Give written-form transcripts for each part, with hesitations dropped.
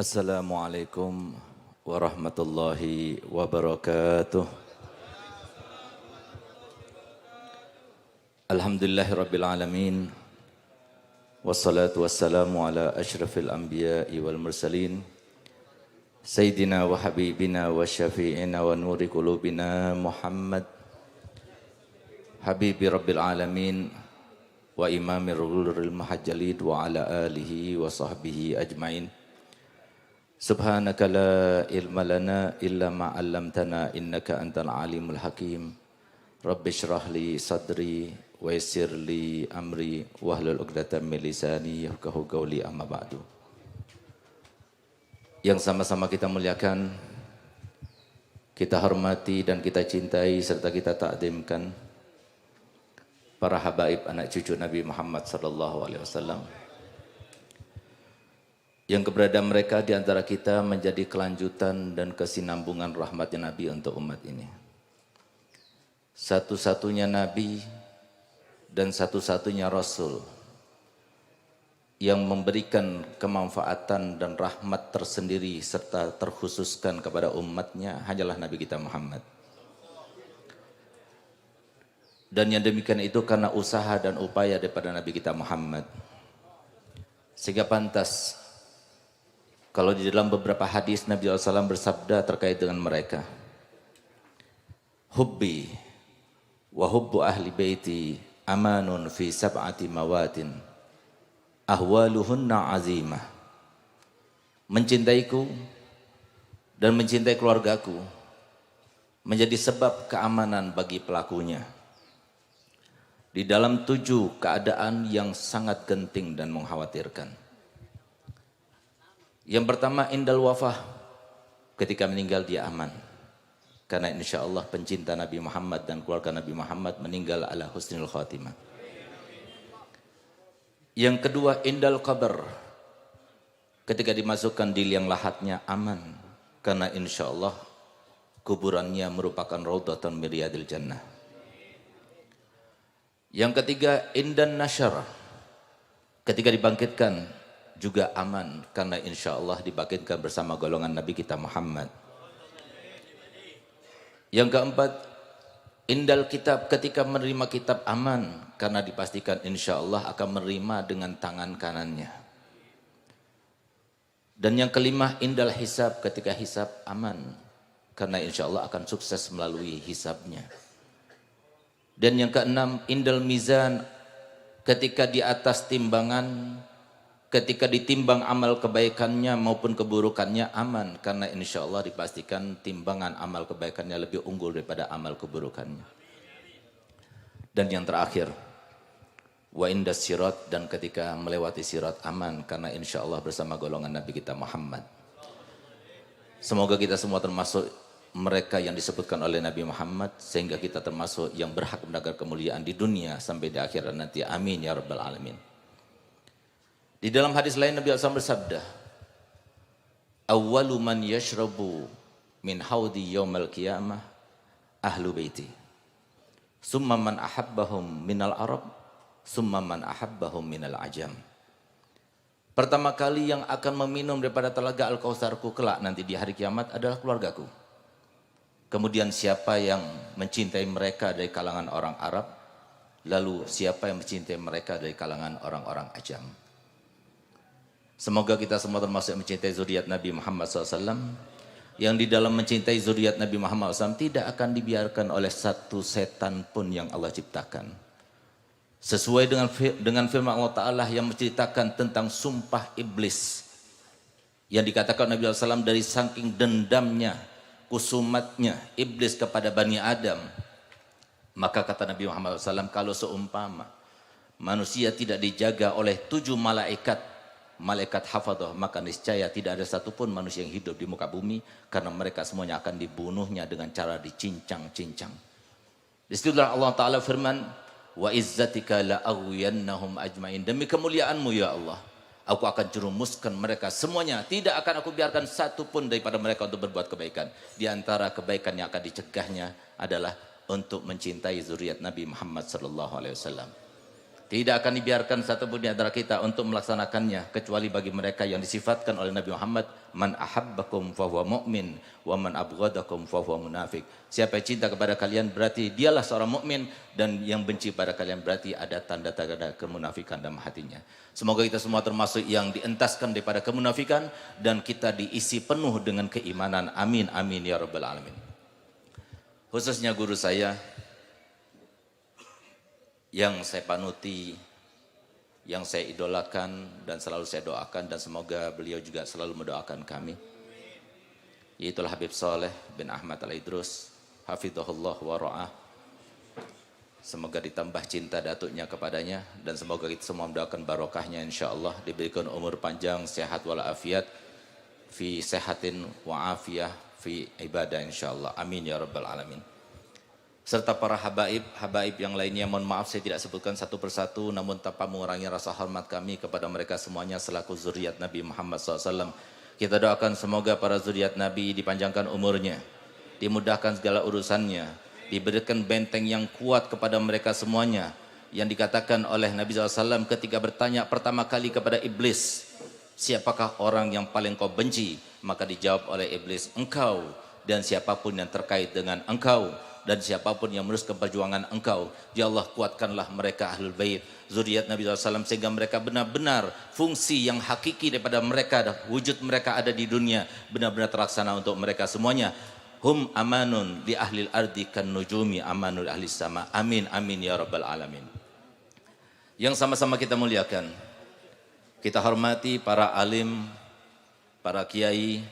Assalamualaikum warahmatullahi wabarakatuh. Alhamdulillahirabbil alamin. Wassalatu wassalamu ala asyrafil anbiya'i wal mursalin. Sayyidina wa habibina wa syafi'ina wa nuri qulubina Muhammad habibi rabbil alamin wa imamir ghurril muhajjalid wa ala alihi wa sahbihi ajmain. Subhanaka la ilma lana illa ma 'allamtana innaka antal alimul hakim. Rabbi shrah li sadri wa yassir li amri wahlul 'uqdatam min lisani yafqahu qawli amma ba'du. Yang sama-sama kita muliakan, kita hormati dan kita cintai serta kita takdimkan para habaib anak cucu Nabi Muhammad sallallahu alaihi wasallam. Yang keberadaan mereka di antara kita menjadi kelanjutan dan kesinambungan rahmatnya Nabi untuk umat ini. Satu-satunya Nabi dan satu-satunya Rasul yang memberikan kemanfaatan dan rahmat tersendiri serta terkhususkan kepada umatnya hanyalah Nabi kita Muhammad. Dan yang demikian itu karena usaha dan upaya daripada Nabi kita Muhammad. Sehingga pantas kalau di dalam beberapa hadis Nabi SAW bersabda terkait dengan mereka, hubbi wa hubbu ahli baiti amanun fi sab'ati mawatin ahwaluhunna azimah. Mencintaiku dan mencintai keluargaku menjadi sebab keamanan bagi pelakunya di dalam 7 keadaan yang sangat genting dan mengkhawatirkan. Yang pertama, indal wafah, ketika meninggal dia aman. Karena insya Allah pencinta Nabi Muhammad dan keluarga Nabi Muhammad meninggal ala husnul khatimah. Yang kedua, indal qabr, ketika dimasukkan di liang lahatnya aman. Karena insya Allah kuburannya merupakan raudhatan min riyadil jannah. Yang ketiga, indan nasyar, ketika dibangkitkan juga aman karena insya Allah dibangkitkan bersama golongan Nabi kita Muhammad. Yang keempat, indal kitab, ketika menerima kitab aman karena dipastikan insya Allah akan menerima dengan tangan kanannya. Dan yang kelima, indal hisab, ketika hisab aman karena insya Allah akan sukses melalui hisabnya. Dan yang keenam, indal mizan, ketika di atas timbangan, ketika ditimbang amal kebaikannya maupun keburukannya aman karena insya Allah dipastikan timbangan amal kebaikannya lebih unggul daripada amal keburukannya. Dan yang terakhir, wa indas sirat, dan ketika melewati sirat aman karena insya Allah bersama golongan Nabi kita Muhammad. Semoga kita semua termasuk mereka yang disebutkan oleh Nabi Muhammad sehingga kita termasuk yang berhak mendapat kemuliaan di dunia sampai di akhirat nanti. Amin ya rabbal alamin. Di dalam hadis lain Nabi SAW bersabda, awwalu man yashrabu min haudi yaumal qiyamah ahlu baiti, summa man ahabbahum minal arab, summa man ahabbahum minal ajam. Pertama kali yang akan meminum daripada telaga Al-Kautsarku kelak nanti di hari kiamat adalah keluargaku. Kemudian siapa yang mencintai mereka dari kalangan orang Arab, lalu siapa yang mencintai mereka dari kalangan orang-orang ajam. Semoga kita semua termasuk yang mencintai zuriat Nabi Muhammad SAW, yang di dalam mencintai zuriat Nabi Muhammad SAW tidak akan dibiarkan oleh satu setan pun yang Allah ciptakan. Sesuai dengan firman Allah Ta'ala yang menceritakan tentang sumpah iblis yang dikatakan Nabi SAW dari saking dendamnya, kusumatnya iblis kepada Bani Adam. Maka kata Nabi Muhammad SAW, kalau seumpama manusia tidak dijaga oleh 7 malaikat hafadhah, maka niscaya tidak ada satupun manusia yang hidup di muka bumi karena mereka semuanya akan dibunuhnya dengan cara dicincang-cincang. Disitulah Allah Ta'ala firman, wa izzatika la'aghwiyannahum ajmain, demi kemuliaanmu ya Allah aku akan jerumuskan mereka semuanya, tidak akan aku biarkan satupun daripada mereka untuk berbuat kebaikan. Di antara kebaikan yang akan dicegahnya adalah untuk mencintai zuriat Nabi Muhammad SAW. Tidak akan dibiarkan satupun di antara kita untuk melaksanakannya kecuali bagi mereka yang disifatkan oleh Nabi Muhammad, man ahabbakum fahuwa mu'min wa man abghadakum fahuwa munafik. Siapa yang cinta kepada kalian berarti dialah seorang mukmin, dan yang benci pada kalian berarti ada tanda-tanda kemunafikan dalam hatinya. Semoga kita semua termasuk yang dientaskan daripada kemunafikan dan kita diisi penuh dengan keimanan. Amin amin ya rabbal alamin. Khususnya guru saya yang saya panuti, yang saya idolakan dan selalu saya doakan, dan semoga beliau juga selalu mendoakan kami, yaitulah Habib Saleh bin Ahmad Al-Idrus hafizahullah wa ra'ah. Semoga ditambah cinta datuknya kepadanya, dan semoga kita semua mendoakan barokahnya insyaallah, diberikan umur panjang, sehat walafiat, fi sehatin wa afiyah fi ibadah insyaallah. Amin ya rabbal alamin. Serta para habaib yang lainnya, mohon maaf saya tidak sebutkan satu persatu, namun tanpa mengurangi rasa hormat kami kepada mereka semuanya selaku zuriat Nabi Muhammad SAW. Kita doakan semoga para zuriat Nabi dipanjangkan umurnya, dimudahkan segala urusannya, diberikan benteng yang kuat kepada mereka semuanya. Yang dikatakan oleh Nabi SAW ketika bertanya pertama kali kepada iblis, siapakah orang yang paling kau benci? Maka dijawab oleh iblis, engkau dan siapapun yang terkait dengan engkau, dan siapapun yang meneruskan perjuangan engkau. Ya Allah, kuatkanlah mereka ahlul bait, zuriat Nabi SAW, sehingga mereka benar-benar fungsi yang hakiki daripada mereka, wujud mereka ada di dunia, benar-benar terlaksana untuk mereka semuanya. Hum amanun li ahlil ardi kan nujumi amanul ahli sama. Amin amin ya rabbal alamin. Yang sama-sama kita muliakan, kita hormati para alim, para kiai,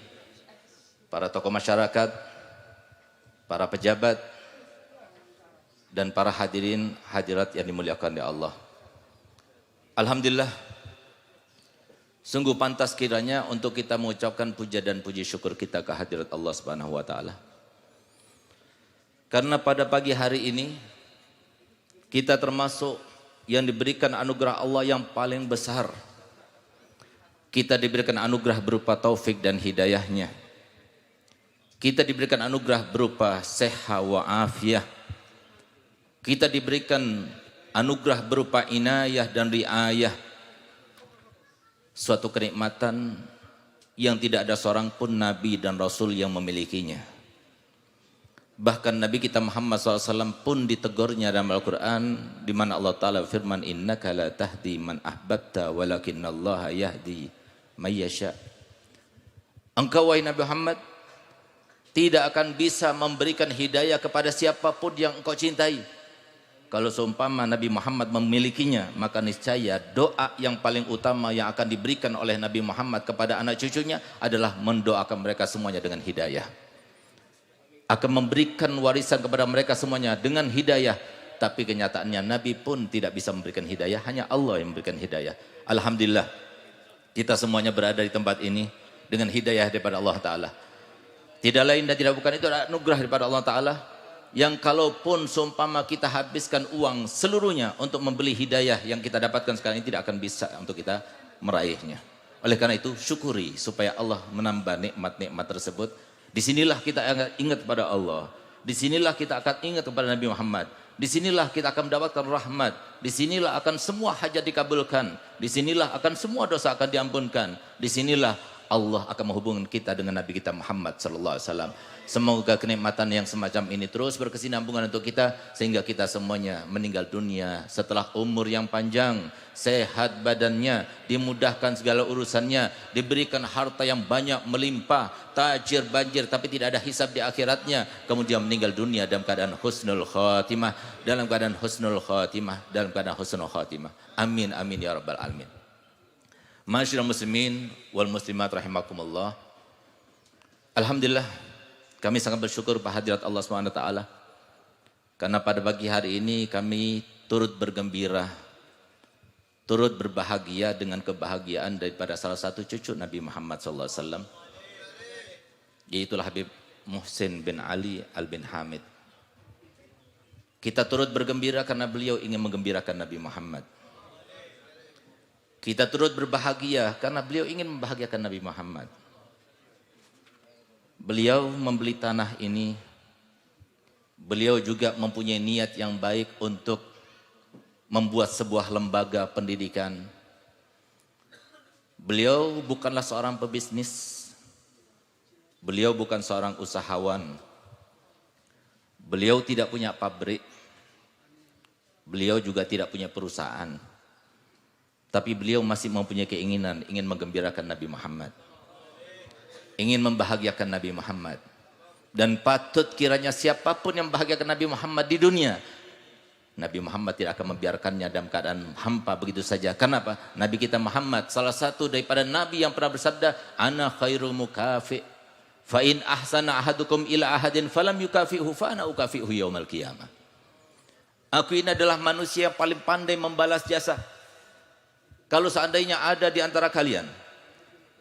para tokoh masyarakat, para pejabat, dan para hadirin hadirat yang dimuliakan oleh Allah. Alhamdulillah, sungguh pantas kiranya untuk kita mengucapkan puja dan puji syukur kita ke hadirat Allah Subhanahu wa taala. Karena pada pagi hari ini kita termasuk yang diberikan anugerah Allah yang paling besar. Kita diberikan anugerah berupa taufik dan hidayahnya. Kita diberikan anugerah berupa seha wa afiyah. Kita diberikan anugerah berupa inayah dan riayah. Suatu kenikmatan yang tidak ada seorang pun Nabi dan Rasul yang memilikinya. Bahkan Nabi kita Muhammad SAW pun ditegurnya dalam Al-Quran, di mana Allah Ta'ala firman, innaka la tahdi man ahbabta walakinallaha yahdi man yasha. Engkau wahai Nabi Muhammad tidak akan bisa memberikan hidayah kepada siapapun yang engkau cintai. Kalau seumpama Nabi Muhammad memilikinya, maka niscaya doa yang paling utama yang akan diberikan oleh Nabi Muhammad kepada anak cucunya adalah mendoakan mereka semuanya dengan hidayah. Akan memberikan warisan kepada mereka semuanya dengan hidayah. Tapi kenyataannya Nabi pun tidak bisa memberikan hidayah, hanya Allah yang memberikan hidayah. Alhamdulillah, kita semuanya berada di tempat ini dengan hidayah daripada Allah Ta'ala. Tidak lain dan tidak bukan itu adalah anugerah daripada Allah Ta'ala, yang kalaupun seumpama kita habiskan uang seluruhnya untuk membeli hidayah yang kita dapatkan sekarang ini, tidak akan bisa untuk kita meraihnya. Oleh karena itu syukuri supaya Allah menambah nikmat-nikmat tersebut. Disinilah kita ingat pada Allah, disinilah kita akan ingat kepada Nabi Muhammad, disinilah kita akan mendapatkan rahmat, disinilah akan semua hajat dikabulkan, disinilah akan semua dosa akan diampunkan, disinilah Allah akan menghubungkan kita dengan Nabi kita Muhammad sallallahu alaihi wasallam. Semoga kenikmatan yang semacam ini terus berkesinambungan untuk kita, sehingga kita semuanya meninggal dunia setelah umur yang panjang, sehat badannya, dimudahkan segala urusannya, diberikan harta yang banyak melimpah, tajir banjir, tapi tidak ada hisab di akhiratnya, kemudian meninggal dunia dalam keadaan husnul khatimah, dalam keadaan husnul khatimah, dalam keadaan husnul khatimah. Amin amin ya rabbal alamin. Ma'asyiral muslimin wal muslimat rahimakumullah. Alhamdulillah, kami sangat bersyukur pada hadirat Allah SWT, karena pada pagi hari ini kami turut bergembira, turut berbahagia dengan kebahagiaan daripada salah satu cucu Nabi Muhammad SAW, yaitulah Habib Muhsin bin Ali Al bin Hamid. Kita turut bergembira karena beliau ingin menggembirakan Nabi Muhammad. Kita turut berbahagia karena beliau ingin membahagiakan Nabi Muhammad. Beliau membeli tanah ini, beliau juga mempunyai niat yang baik untuk membuat sebuah lembaga pendidikan. Beliau bukanlah seorang pebisnis, beliau bukan seorang usahawan, beliau tidak punya pabrik, beliau juga tidak punya perusahaan. Tapi beliau masih mempunyai keinginan ingin menggembirakan Nabi Muhammad, ingin membahagiakan Nabi Muhammad. Dan patut kiranya siapapun yang membahagiakan Nabi Muhammad di dunia, Nabi Muhammad tidak akan membiarkannya dalam keadaan hampa begitu saja. Kenapa? Nabi kita Muhammad salah satu daripada Nabi yang pernah bersabda, ana khairul mukafi, fa in ahsana ahadukum ila ahadin falam yukafihu fa ana ukafihu yaumal qiyamah. Aku ini adalah manusia yang paling pandai membalas jasa. Kalau seandainya ada di antara kalian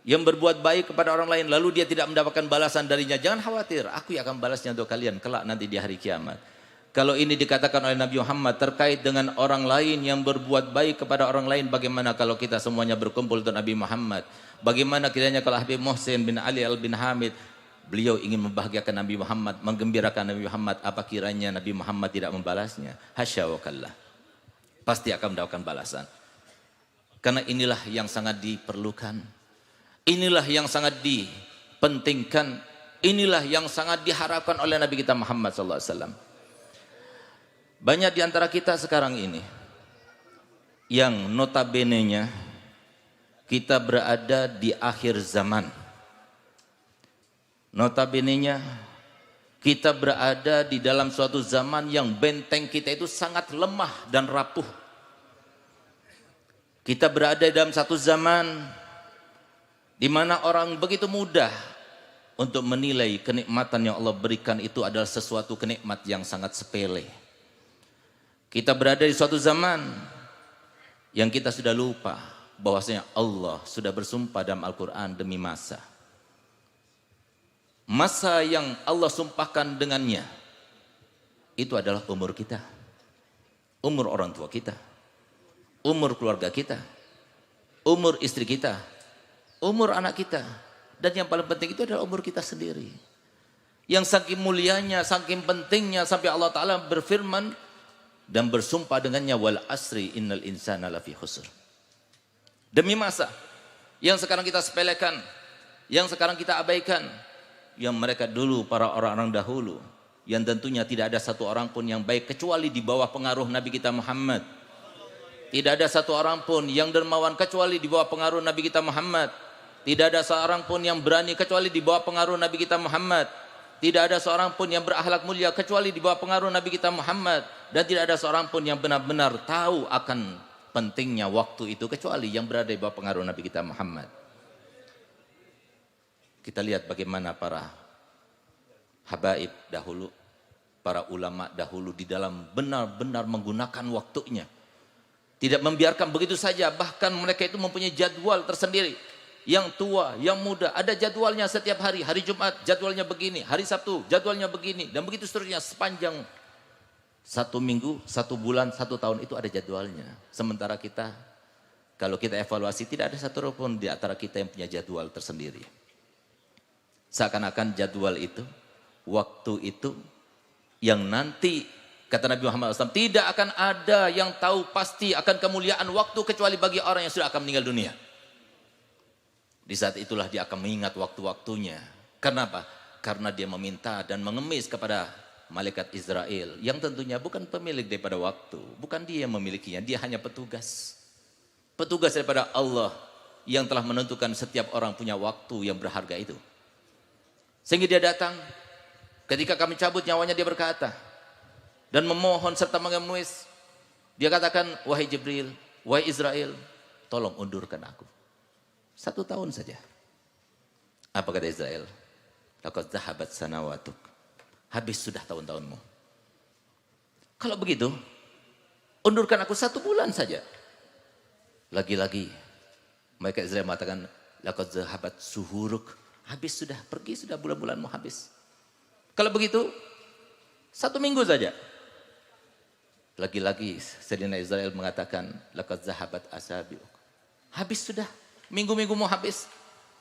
yang berbuat baik kepada orang lain lalu dia tidak mendapatkan balasan darinya, jangan khawatir, aku yang akan balasnya untuk kalian kelak nanti di hari kiamat. Kalau ini dikatakan oleh Nabi Muhammad terkait dengan orang lain yang berbuat baik kepada orang lain, bagaimana kalau kita semuanya berkumpul untuk Nabi Muhammad? Bagaimana kiranya kalau Habib Muhsin bin Ali al bin Hamid, beliau ingin membahagiakan Nabi Muhammad, menggembirakan Nabi Muhammad, apa kiranya Nabi Muhammad tidak membalasnya? Hasya wa kallah. Pasti akan mendapatkan balasan. Karena inilah yang sangat diperlukan, inilah yang sangat dipentingkan, inilah yang sangat diharapkan oleh Nabi kita Muhammad SAW. Banyak di antara kita sekarang ini yang notabene-nya kita berada di akhir zaman. Notabene-nya kita berada di dalam suatu zaman yang benteng kita itu sangat lemah dan rapuh. Kita berada dalam satu zaman di mana orang begitu mudah untuk menilai kenikmatan yang Allah berikan itu adalah sesuatu kenikmat yang sangat sepele. Kita berada di suatu zaman yang kita sudah lupa bahwasanya Allah sudah bersumpah dalam Al-Quran demi masa. Masa yang Allah sumpahkan dengannya itu adalah umur kita, umur orang tua kita, umur keluarga kita, umur istri kita, umur anak kita, dan yang paling penting itu adalah umur kita sendiri. Yang saking mulianya, saking pentingnya sampai Allah Ta'ala berfirman dan bersumpah dengannya, wal asri innal insana lafi khusr. Demi masa yang sekarang kita sepelekan, yang sekarang kita abaikan, yang mereka dulu para orang-orang dahulu, yang tentunya tidak ada satu orang pun yang baik kecuali di bawah pengaruh Nabi kita Muhammad. Tidak ada satu orang pun yang dermawan kecuali di bawah pengaruh Nabi kita Muhammad. Tidak ada seorang pun yang berani kecuali di bawah pengaruh Nabi kita Muhammad. Tidak ada seorang pun yang berakhlak mulia kecuali di bawah pengaruh Nabi kita Muhammad. Dan tidak ada seorang pun yang benar-benar tahu akan pentingnya waktu itu kecuali yang berada di bawah pengaruh Nabi kita Muhammad. Kita lihat bagaimana para habaib dahulu, para ulama dahulu di dalam benar-benar menggunakan waktunya. Tidak membiarkan begitu saja, bahkan mereka itu mempunyai jadwal tersendiri. Yang tua, yang muda, ada jadwalnya setiap hari. Hari Jumat jadwalnya begini, hari Sabtu jadwalnya begini, dan begitu seterusnya sepanjang satu minggu, satu bulan, satu tahun itu ada jadwalnya. Sementara kita, kalau kita evaluasi, tidak ada satu pun di antara kita yang punya jadwal tersendiri. Seakan-akan jadwal itu, waktu itu, yang nanti kata Nabi Muhammad SAW, tidak akan ada yang tahu pasti akan kemuliaan waktu kecuali bagi orang yang sudah akan meninggal dunia. Di saat itulah dia akan mengingat waktu-waktunya. Kenapa? Karena dia meminta dan mengemis kepada malaikat Israel, yang tentunya bukan pemilik daripada waktu. Bukan dia yang memilikinya, dia hanya petugas. Petugas daripada Allah yang telah menentukan setiap orang punya waktu yang berharga itu. Sehingga dia datang, ketika kami cabut nyawanya dia berkata, dan memohon serta mengemis. Dia katakan, wahai Jibril, wahai Israel, tolong undurkan aku 1 tahun saja. Apa kata Israel? Laqad zahabat sanawatuk. Habis sudah tahun-tahunmu. Kalau begitu, undurkan aku 1 bulan saja. Lagi-lagi mereka Israel mengatakan, laqad zahabat suhuruk. Habis sudah, pergi sudah bulan-bulanmu habis. Kalau begitu, 1 minggu saja. Lagi-lagi Sayyidina Israel mengatakan, laqad zahabat asabiuk. Habis sudah, minggu-minggu mau habis.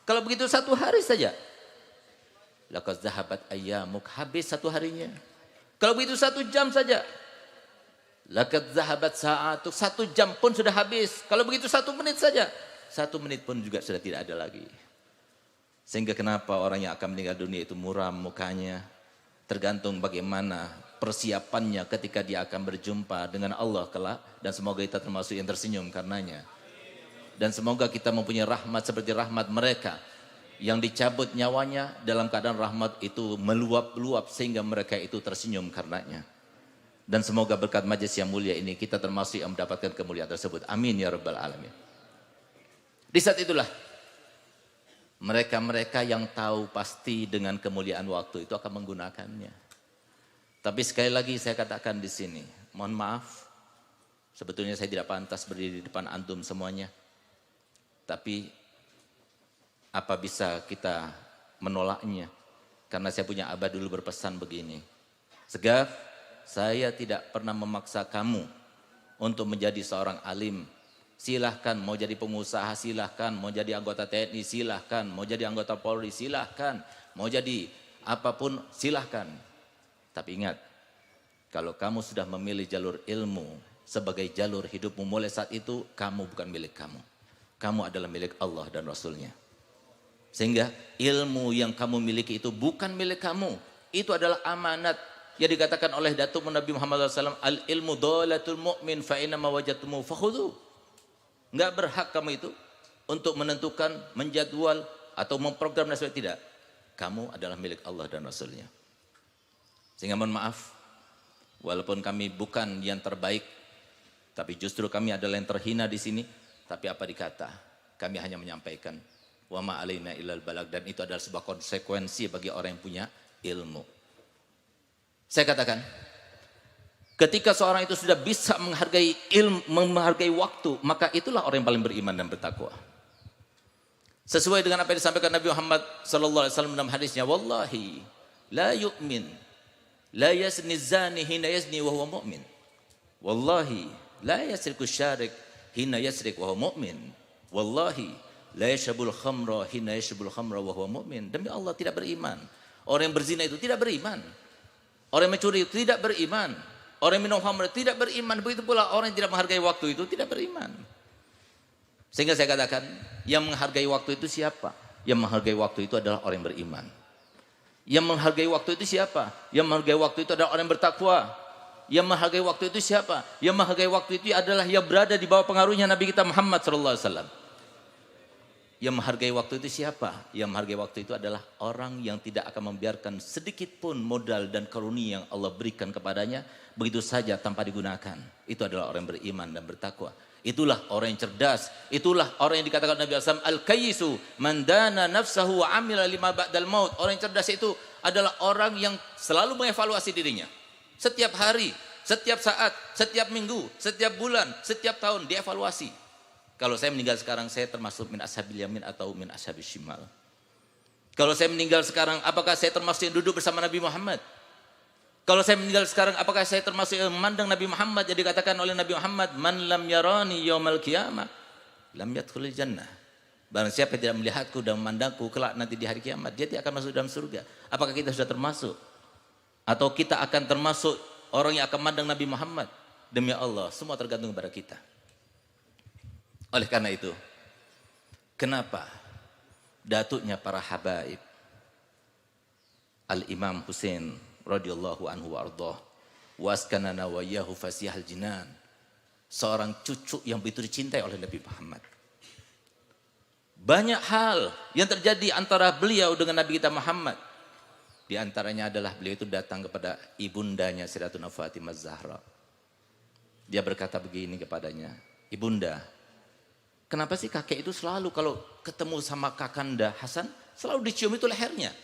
Kalau begitu 1 hari saja. Laqad zahabat ayyamuk. Habis 1 harinya. Kalau begitu 1 jam saja. Laqad zahabat sa'atuk, 1 jam pun sudah habis. Kalau begitu 1 menit saja, 1 menit pun juga sudah tidak ada lagi. Sehingga kenapa orang yang akan meninggal dunia itu muram mukanya, tergantung bagaimana persiapannya ketika dia akan berjumpa dengan Allah kelak, dan semoga kita termasuk yang tersenyum karenanya. Dan semoga kita mempunyai rahmat seperti rahmat mereka yang dicabut nyawanya dalam keadaan rahmat itu meluap-luap sehingga mereka itu tersenyum karenanya. Dan semoga berkat majelis yang mulia ini kita termasuk yang mendapatkan kemuliaan tersebut. Amin ya rabbal alamin. Di saat itulah mereka-mereka yang tahu pasti dengan kemuliaan waktu itu akan menggunakannya. Tapi sekali lagi saya katakan di sini, mohon maaf, sebetulnya saya tidak pantas berdiri di depan antum semuanya. Tapi apa bisa kita menolaknya? Karena saya punya abah dulu berpesan begini, Segaf, saya tidak pernah memaksa kamu untuk menjadi seorang alim. Silahkan, mau jadi pengusaha silahkan, mau jadi anggota TNI silahkan, mau jadi anggota Polri silahkan, mau jadi apapun silahkan. Tapi ingat, kalau kamu sudah memilih jalur ilmu sebagai jalur hidupmu, mulai saat itu kamu bukan milik kamu. Kamu adalah milik Allah dan Rasulnya. Sehingga ilmu yang kamu miliki itu bukan milik kamu. Itu adalah amanat yang dikatakan oleh Datuk Nabi Muhammad SAW, al-ilmu dolatul mu'min fa'ina mawajatumu fakhudhu. Enggak berhak kamu itu untuk menentukan, menjadwal atau memprogram dan sebagainya. Tidak. Kamu adalah milik Allah dan Rasulnya. Sehingga mohon maaf, walaupun kami bukan yang terbaik, tapi justru kami adalah yang terhina di sini. Tapi apa dikata? Kami hanya menyampaikan wa ma alaina illal balag, dan itu adalah sebuah konsekuensi bagi orang yang punya ilmu. Saya katakan, ketika seorang itu sudah bisa menghargai ilmu, menghargai waktu, maka itulah orang yang paling beriman dan bertakwa. Sesuai dengan apa yang disampaikan Nabi Muhammad sallallahu alaihi wasallam dalam hadisnya, wallahi la yu'min la yazni zani hina yazni wa huwa mu'min. Wallahi la yasriku syarik hina yasrik wa huwa mu'min. Wallahi la yashrabul khamra hina yashrabul khamra wa huwa mu'min. Demi Allah tidak beriman. Orang yang berzina itu tidak beriman. Orang yang mencuri itu tidak beriman. Orang yang minum khamr tidak beriman. Begitu pula orang yang tidak menghargai waktu itu tidak beriman. Sehingga saya katakan, yang menghargai waktu itu siapa? Yang menghargai waktu itu adalah orang yang beriman. Yang menghargai waktu itu siapa? Yang menghargai waktu itu adalah orang yang bertakwa. Yang menghargai waktu itu siapa? Yang menghargai waktu itu adalah yang berada di bawah pengaruhnya Nabi kita Muhammad SAW. Yang menghargai waktu itu siapa? Yang menghargai waktu itu adalah orang yang tidak akan membiarkan sedikit pun modal dan karunia yang Allah berikan kepadanya begitu saja tanpa digunakan. Itu adalah orang yang beriman dan bertakwa. Itulah orang yang cerdas. Itulah orang yang dikatakan Nabi SAW, al-kayyisu man dana nafsahu wa amila lima ba'dal maut. Orang yang cerdas itu adalah orang yang selalu mengevaluasi dirinya. Setiap hari, setiap saat, setiap minggu, setiap bulan, setiap tahun dievaluasi. Kalau saya meninggal sekarang, saya termasuk min ashabil yamin atau min ashabil shimal. Kalau saya meninggal sekarang, apakah saya termasuk yang duduk bersama Nabi Muhammad? Kalau saya meninggal sekarang, apakah saya termasuk yang memandang Nabi Muhammad? Jadi dikatakan oleh Nabi Muhammad, man lam yarani yaumal qiyamah lam yadkhulul jannah. Barang siapa yang tidak melihatku dan memandangku kelak nanti di hari kiamat, dia tidak akan masuk dalam surga. Apakah kita sudah termasuk? Atau kita akan termasuk orang yang akan memandang Nabi Muhammad? Demi Allah, semua tergantung kepada kita. Oleh karena itu, kenapa datuknya para habaib Al-Imam Husain radhiyallahu anhu wa ardhah waskanana wa yahu fasihal jinan, seorang cucu yang begitu dicintai oleh Nabi Muhammad. Banyak hal yang terjadi antara beliau dengan Nabi kita Muhammad. Di antaranya adalah beliau itu datang kepada ibundanya Sayyidatuna Fatimah Zahra. Dia berkata begini kepadanya, "Ibunda, kenapa sih kakek itu selalu kalau ketemu sama kakanda Hasan selalu dicium itu lehernya?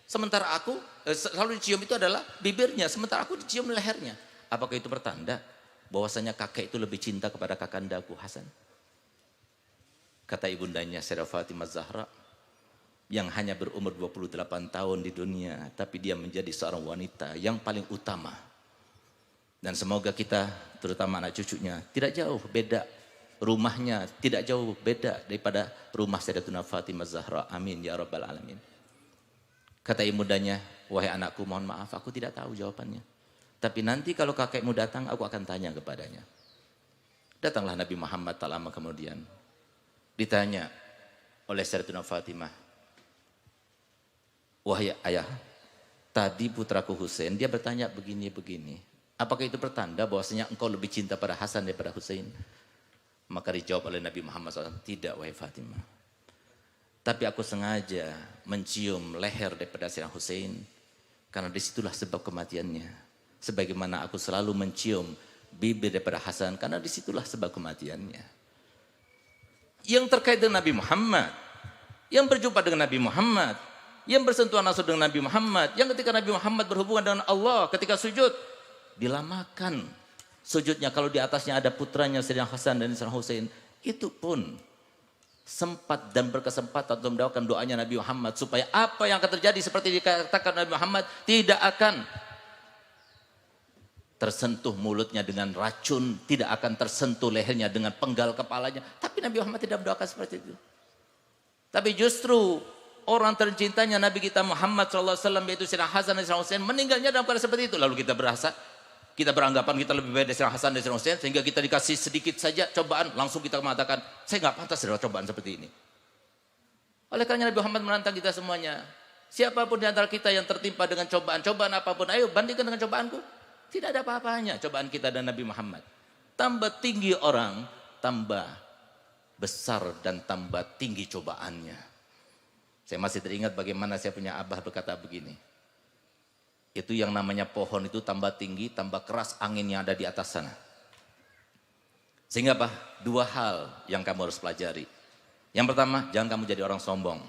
Sementara aku selalu dicium itu adalah bibirnya, sementara aku dicium lehernya. Apakah itu pertanda bahwasanya kakek itu lebih cinta kepada kakandaku Hasan?" Kata ibundanya Sayyidah Fatimah Zahra yang hanya berumur 28 tahun di dunia, tapi dia menjadi seorang wanita yang paling utama. Dan semoga kita, terutama anak cucunya, tidak jauh beda. Rumahnya tidak jauh beda daripada rumah Sayyidatuna Fatimah Zahra. Amin ya rabbal alamin. Kata ibundanya, wahai anakku, mohon maaf, aku tidak tahu jawabannya. Tapi nanti kalau kakekmu datang, aku akan tanya kepadanya. Datanglah Nabi Muhammad tak lama kemudian. Ditanya oleh Sayyidatuna Fatimah, wahai ayah, tadi putraku Husain, dia bertanya begini-begini. Apakah itu pertanda bahwasanya engkau lebih cinta pada Hasan daripada Husain? Maka dijawab oleh Nabi Muhammad SAW, tidak wahai Fatimah. Tapi aku sengaja mencium leher daripada Sayyidina Husain, karena disitulah sebab kematiannya. Sebagaimana aku selalu mencium bibir daripada Hasan, karena disitulah sebab kematiannya. Yang terkait dengan Nabi Muhammad, yang berjumpa dengan Nabi Muhammad, yang bersentuhan langsung dengan Nabi Muhammad, yang ketika Nabi Muhammad berhubungan dengan Allah ketika sujud, dilamakan sujudnya. Kalau di atasnya ada putranya Sayyidina Hasan dan Sayyidina Husain, itu pun sempat dan berkesempatan untuk mendoakan doanya Nabi Muhammad supaya apa yang akan terjadi seperti dikatakan Nabi Muhammad, tidak akan tersentuh mulutnya dengan racun, tidak akan tersentuh lehernya dengan penggal kepalanya. Tapi Nabi Muhammad tidak mendoakan seperti itu. Tapi justru orang tercintanya Nabi kita Muhammad SAW, yaitu Sayyidina Hasan dan Sayyidina Husain, meninggalnya dalam keadaan seperti itu. Lalu kita berasa, kita beranggapan kita lebih baik dari Sayyidina Hasan dan Sayyidina Husain, sehingga kita dikasih sedikit saja cobaan, langsung kita mengatakan, saya nggak pantas dalam cobaan seperti ini. Oleh karena Nabi Muhammad menantang kita semuanya, siapapun di antara kita yang tertimpa dengan cobaan apapun, ayo bandingkan dengan cobaanku. Tidak ada apa-apanya cobaan kita dan Nabi Muhammad. Tambah tinggi orang, tambah besar dan tambah tinggi cobaannya. Saya masih teringat bagaimana saya punya abah berkata begini. Itu yang namanya pohon itu tambah tinggi, tambah keras angin yang ada di atas sana. Sehingga apa? Dua hal yang kamu harus pelajari. Yang pertama, jangan kamu jadi orang sombong.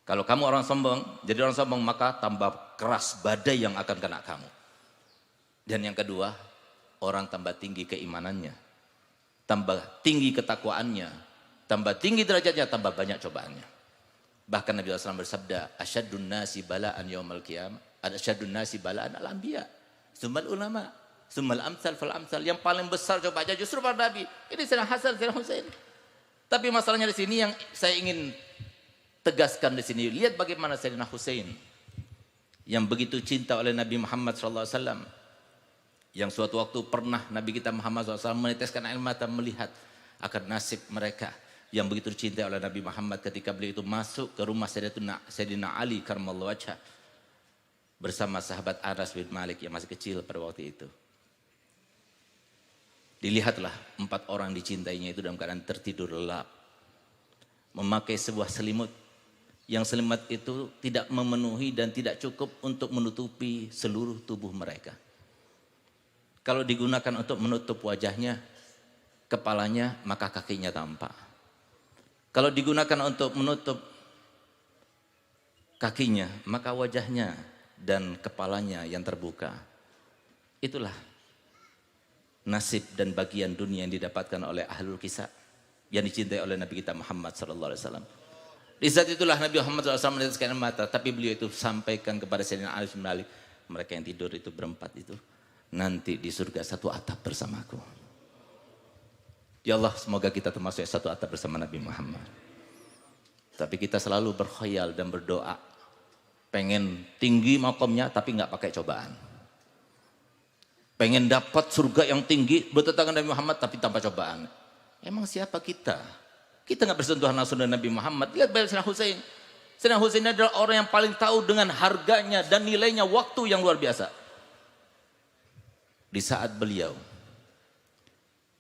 Kalau kamu orang sombong, jadi orang sombong, maka tambah keras badai yang akan kena kamu. Dan yang kedua, orang tambah tinggi keimanannya, tambah tinggi ketakwaannya, tambah tinggi derajatnya, tambah banyak cobaannya. Bahkan Nabi SAW bersabda, asyadun nasi bala'an yaumal qiyamah, asyadun nasi bala'an al-anbiya, summal ulama, summal amsal fal amsal. Yang paling besar cobaannya justru para Nabi. Ini Sayyidina Hasan, Sayyidina Husain. Tapi masalahnya di sini yang saya ingin tegaskan di sini, lihat bagaimana Sayyidina Husain yang begitu cinta oleh Nabi Muhammad SAW, yang suatu waktu pernah Nabi kita Muhammad SAW meneteskan air mata melihat akan nasib mereka yang begitu dicintai oleh Nabi Muhammad ketika beliau itu masuk ke rumah Sayyidina Ali karramallahu wajhah bersama sahabat Anas bin Malik yang masih kecil pada waktu itu. Dilihatlah 4 orang dicintainya itu dalam keadaan tertidur lelap, memakai sebuah selimut yang selimut itu tidak memenuhi dan tidak cukup untuk menutupi seluruh tubuh mereka. Kalau digunakan untuk menutup wajahnya, kepalanya, maka kakinya tampak. Kalau digunakan untuk menutup kakinya, maka wajahnya dan kepalanya yang terbuka. Itulah nasib dan bagian dunia yang didapatkan oleh ahlul kisah yang dicintai oleh Nabi kita Muhammad SAW. Di saat itulah Nabi Muhammad SAW meneteskan mata, tapi beliau itu sampaikan kepada Sayyidina Ali bin Malik, mereka yang tidur itu berempat itu, nanti di surga satu atap bersamaku. Ya Allah, semoga kita termasuk satu atap bersama Nabi Muhammad. Tapi kita selalu berkhayal dan berdoa, pengen tinggi makomnya tapi nggak pakai cobaan. Pengen dapat surga yang tinggi bertetangga Nabi Muhammad tapi tanpa cobaan. Emang siapa kita? Kita nggak bersentuhan langsung dengan Nabi Muhammad. Lihat Sayyidina Husain. Sayyidina Husain adalah orang yang paling tahu dengan harganya dan nilainya waktu yang luar biasa. Di saat beliau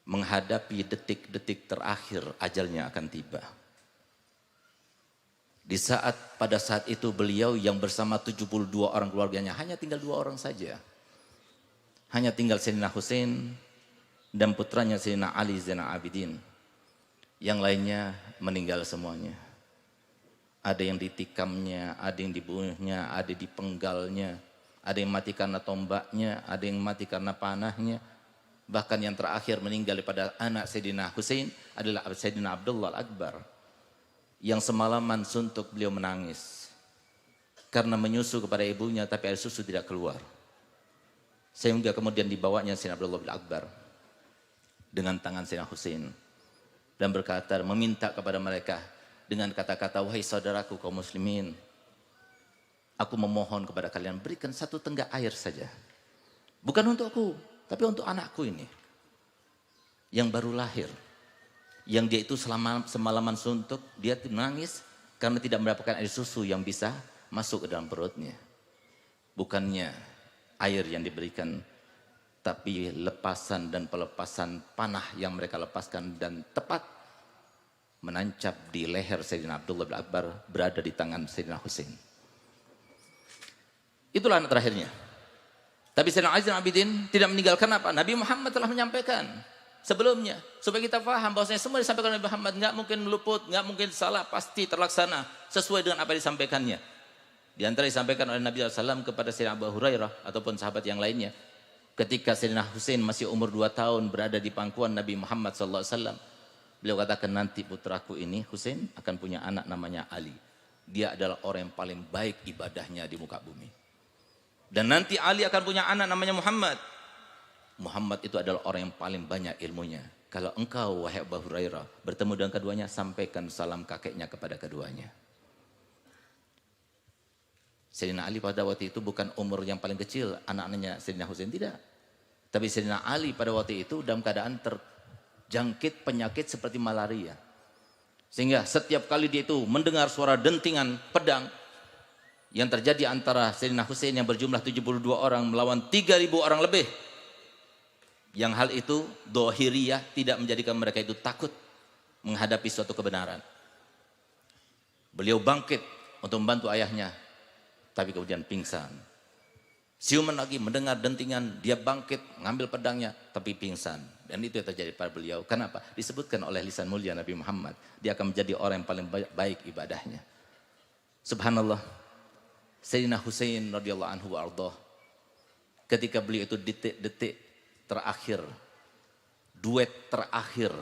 menghadapi detik-detik terakhir ajalnya akan tiba. Pada saat itu beliau yang bersama 72 orang keluarganya, hanya tinggal 2 orang saja. Hanya tinggal Sayyidina Husain dan putranya Sayyidina Ali Zainal Abidin. Yang lainnya meninggal semuanya. Ada yang ditikamnya, ada yang dibunuhnya, ada yang dipenggalnya. Ada yang mati karena tombaknya, ada yang mati karena panahnya. Bahkan yang terakhir meninggal daripada anak Sayyidina Husain adalah Sayyidina Abdullah Al-Akbar. Yang semalaman suntuk beliau menangis. Karena menyusu kepada ibunya tapi air susu tidak keluar. Sehingga kemudian dibawanya Sayyidina Abdullah Al-Akbar dengan tangan Sayyidina Husain. Dan berkata, meminta kepada mereka dengan kata-kata, wahai saudaraku kaum muslimin, aku memohon kepada kalian berikan 1 tenggak air saja. Bukan untukku, tapi untuk anakku ini. Yang baru lahir. Yang dia itu semalaman suntuk, dia menangis karena tidak mendapatkan air susu yang bisa masuk ke dalam perutnya. Bukannya air yang diberikan, tapi lepasan dan pelepasan panah yang mereka lepaskan dan tepat menancap di leher Sayyidina Abdullah bin Akbar berada di tangan Sayyidina Husain. Itulah anak terakhirnya. Tapi Sayyidina Ali bin Abidin tidak meninggalkan apa? Nabi Muhammad telah menyampaikan sebelumnya. Supaya kita paham bahwasanya semua disampaikan Nabi Muhammad nggak mungkin luput, nggak mungkin salah, pasti terlaksana sesuai dengan apa yang disampaikannya. Di antara disampaikan oleh Nabi SAW kepada Sayyidina Abu Hurairah ataupun sahabat yang lainnya. Ketika Sayyidina Husain masih umur 2 tahun berada di pangkuan Nabi Muhammad SAW. Beliau katakan nanti putraku ini Husain akan punya anak namanya Ali. Dia adalah orang yang paling baik ibadahnya di muka bumi. Dan nanti Ali akan punya anak namanya Muhammad. Muhammad itu adalah orang yang paling banyak ilmunya. Kalau engkau wahai Abu Hurairah bertemu dengan keduanya, sampaikan salam kakeknya kepada keduanya. Sayyidina Ali pada waktu itu bukan umur yang paling kecil anak-anaknya Sayyidina Husain, tidak. Tapi Sayyidina Ali pada waktu itu dalam keadaan terjangkit penyakit seperti malaria. Sehingga setiap kali dia itu mendengar suara dentingan pedang yang terjadi antara Sayyidina Husain yang berjumlah 72 orang melawan 3.000 orang lebih. Yang hal itu dohiriyah tidak menjadikan mereka itu takut menghadapi suatu kebenaran. Beliau bangkit untuk membantu ayahnya, tapi kemudian pingsan. Siuman lagi mendengar dentingan, dia bangkit ngambil pedangnya, tapi pingsan. Dan itu yang terjadi pada beliau. Kenapa? Disebutkan oleh lisan mulia Nabi Muhammad, dia akan menjadi orang yang paling baik ibadahnya. Subhanallah. Sayyidina Husain radhiyallahu anhu ardhah, ketika beliau itu detik-detik terakhir, duet terakhir